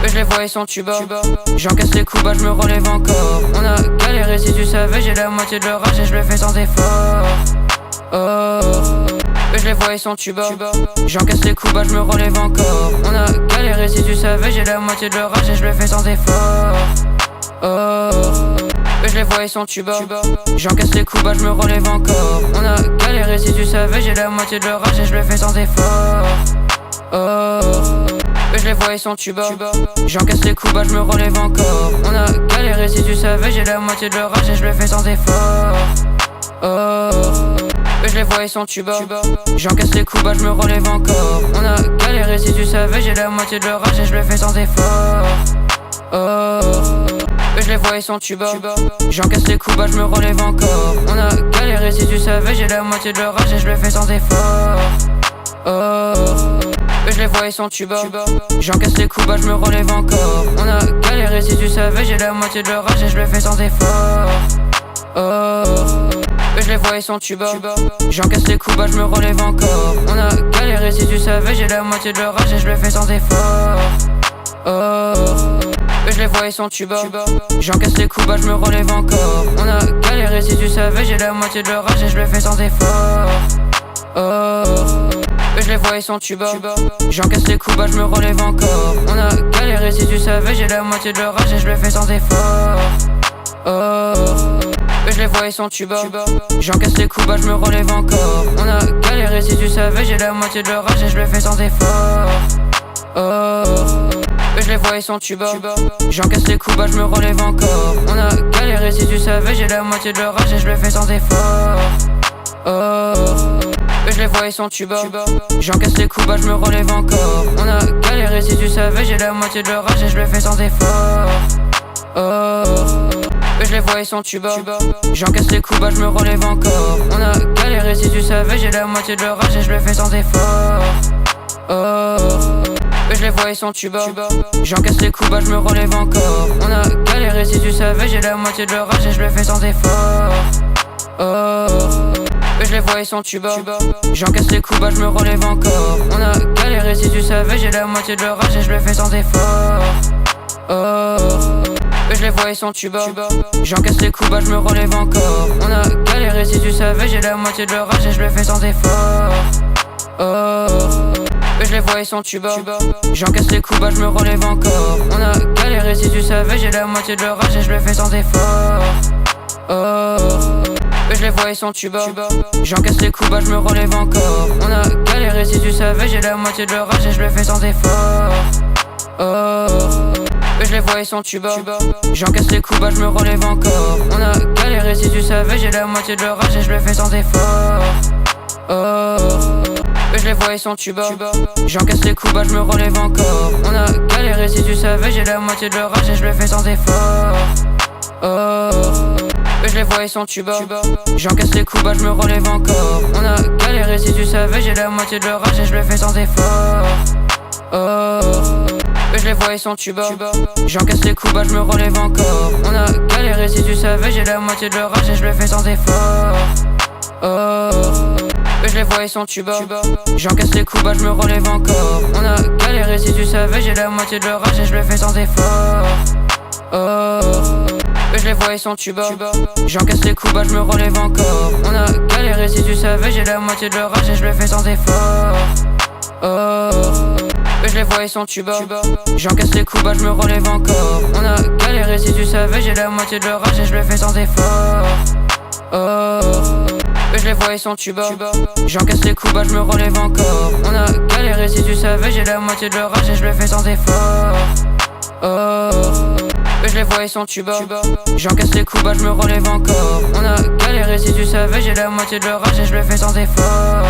Je les vois ils sont tuba. J'encaisse les coups bas, je me relève encore. On a galéré si tu savais, j'ai la moitié de l'orage et je le fais sans effort. Je les vois ils sont tuba. J'encaisse les coups bas, je me relève encore. On a galéré si tu savais, j'ai la moitié de l'orage et je le fais sans effort. Je les vois ils sont tuba. J'encaisse les coups bas, je me relève encore. On a galéré si tu savais, j'ai la moitié de l'orage et je le fais sans effort. Je les vois ils sont tuba. J'encaisse les coups bas, je me relève encore. On a galéré si tu savais, j'ai la moitié de l'orage et je le fais sans effort. Je les vois ils sont tuba. J'encaisse les coups bas, je me relève encore. On a galéré si tu savais, j'ai la moitié de l'orage et je le fais sans effort. Je les vois ils sont tuba. J'encaisse les coups bas, je me relève encore. On a galéré si tu savais, j'ai la moitié de l'orage et je le fais sans effort. Je les vois ils sont tuba. J'encaisse les coups bas, je me relève encore. On a galéré si tu savais, j'ai la moitié de l'orage et je le fais sans effort. Je les vois ils sont tuba. J'encaisse les coups bas, je me relève encore. On a galéré si tu savais, j'ai la moitié de l'orage et je le fais sans effort. Je les vois ils sont tuba. J'encaisse les coups bas, je me relève encore. On a galéré si tu savais, j'ai la moitié de l'orage et je le fais sans effort. Je les vois ils sont tuba. J'encaisse les coups bas, je me relève encore. On a galéré si tu savais, j'ai la moitié de l'orage et je le fais sans effort. Je les vois ils sont tuba. J'encaisse les coups bas, je me relève encore. On a galéré si tu savais, j'ai la moitié de l'orage et je le fais sans effort. Je les vois ils sont tuba. J'encaisse les coups bas, je me relève encore. On a galéré si tu savais, j'ai la moitié de l'orage et je le fais sans effort. Je les vois ils sont tuba. J'encaisse les coups bas, je me relève encore. On a galéré si tu savais, j'ai la moitié de l'orage et je le fais sans effort. Je les vois ils sont tuba. J'encaisse les coups bas, je me relève encore. On a galéré si tu savais, j'ai la moitié de l'orage et je le fais sans effort. Je les vois ils sont tuba. J'encaisse les coups bas, je me relève encore. On a galéré si tu savais, j'ai la moitié de l'orage et je le fais sans effort. Je les vois ils sont tuba. J'encaisse les coups bas, je me relève encore. On a galéré si tu savais, j'ai la moitié de l'orage et je le fais sans effort. Je les vois ils sont tuba. J'encaisse les coups bas, je me relève encore. On a galéré si tu savais, j'ai la moitié de l'orage et je le fais sans effort. Je les vois ils sont tuba. J'encaisse les coups bas, je me relève encore. On a galéré si tu savais, j'ai la moitié de l'orage et je le fais sans effort. Je les vois ils sont tuba. J'encaisse les coups bas, je me relève encore. On a galéré si tu savais, j'ai la moitié de l'orage et je le fais sans effort. Je les vois ils sont tuba. J'encaisse les coups bas, je me relève encore. On a galéré si tu savais, j'ai la moitié de l'orage et je le fais sans effort. Je les vois ils sont tuba. J'encaisse les coups bas, je me relève encore. On a galéré si tu savais, j'ai la moitié de l'orage et je le fais sans effort. Je les vois, ils sont tuba. J'encaisse les coups, bah je me relève encore. On a galéré, si tu savais, j'ai la moitié de leur âge et je le fais sans effort. Je les vois, ils sont tuba. J'encaisse les coups, bah je me relève encore. On a galéré, si tu savais, j'ai la moitié de leur âge et je le fais sans effort. Je les vois, ils sont tuba. J'encaisse les coups, bah je me relève encore. On a galéré, si tu savais, j'ai la moitié de leur âge et je le fais sans effort. Je les vois, ils sont tuba. J'encaisse les coups, bah je me relève encore. On a galéré, si tu savais, j'ai la moitié de leur âge et je le fais sans effort. Je les vois, ils sont tuba. J'encaisse les coups, bah je me relève encore. On a galéré, si tu savais, j'ai la moitié de leur âge et je le fais sans effort. Je les vois, ils sont tuba. J'encaisse les coups, bah je me relève encore. On a galéré, si tu savais, j'ai la moitié de leur âge et je le fais sans effort. Je les vois, ils sont tuba. J'encaisse les coups, bah je me relève encore. On a galéré, si tu savais, j'ai la moitié de leur âge et je le fais sans effort.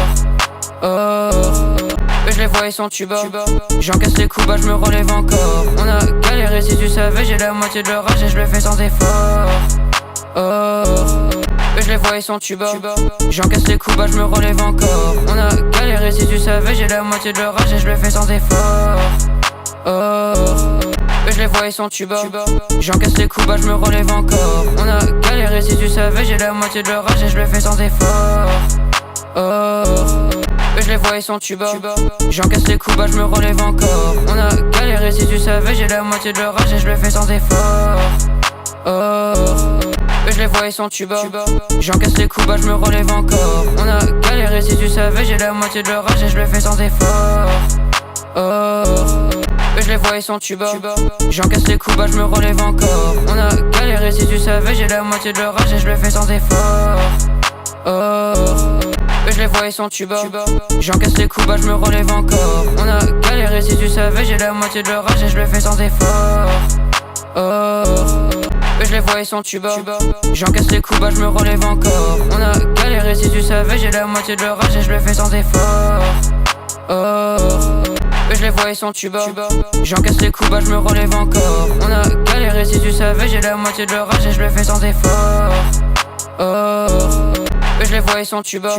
Je les vois, ils sont tuba. J'encaisse les coups, bah je me relève encore. On a galéré, si tu savais, j'ai la moitié de leur âge et je le fais sans effort. Je les vois, ils sont tuba. J'encaisse les coups, bah je me relève encore. On a galéré, si tu savais, j'ai la moitié de leur âge et je le fais sans effort. Je les vois, ils sont tuba. J'encaisse les coups, bah je me relève encore. On a galéré, si tu savais, j'ai la moitié de leur âge et je le fais sans effort. Je les vois, ils sont tuba. J'encaisse les coups, bah je me relève encore. On a galéré, si tu savais, j'ai la moitié de leur âge et je le fais sans effort. Je les vois, ils sont tuba. J'encaisse les coups, bah je me relève encore. On a galéré, si tu savais, j'ai la moitié de leur âge et je le fais sans effort. Je les vois, ils sont tuba. J'encaisse les coups, bah je me relève encore. On a galéré, si tu savais, j'ai la moitié de leur âge et je le fais sans effort. Je les vois, ils sont tuba. J'encaisse les coups, bah je me relève encore. On a galéré, si tu savais, j'ai la moitié de leur âge et je le fais sans effort. Je les vois, ils sont tuba. J'encaisse les coups, bah je me relève encore. On a galéré, si tu savais, j'ai la moitié de leur âge et je le fais sans effort. Je les vois, ils sont tuba. J'encaisse les coups, bah je me relève encore. On a galéré, si tu savais, j'ai la moitié de leur âge et je le fais sans effort. Je les vois, ils sont tuba.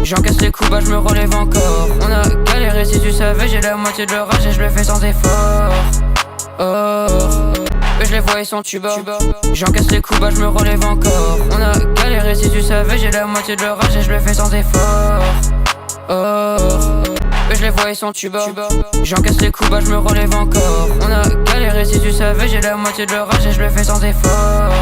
J'encaisse les coups, bah je me relève encore. On a galéré, si tu savais, j'ai la moitié de leur âge et je le fais sans effort. Je les vois, ils sont tuba. J'encaisse les coups, bah je me relève encore. On a galéré, si tu savais, j'ai la moitié de leur âge et je le fais sans effort. Je les vois, ils sont tuba. J'encaisse les coups, bah je me relève encore. On a galéré, si tu savais, j'ai la moitié de leur âge et je le fais sans effort.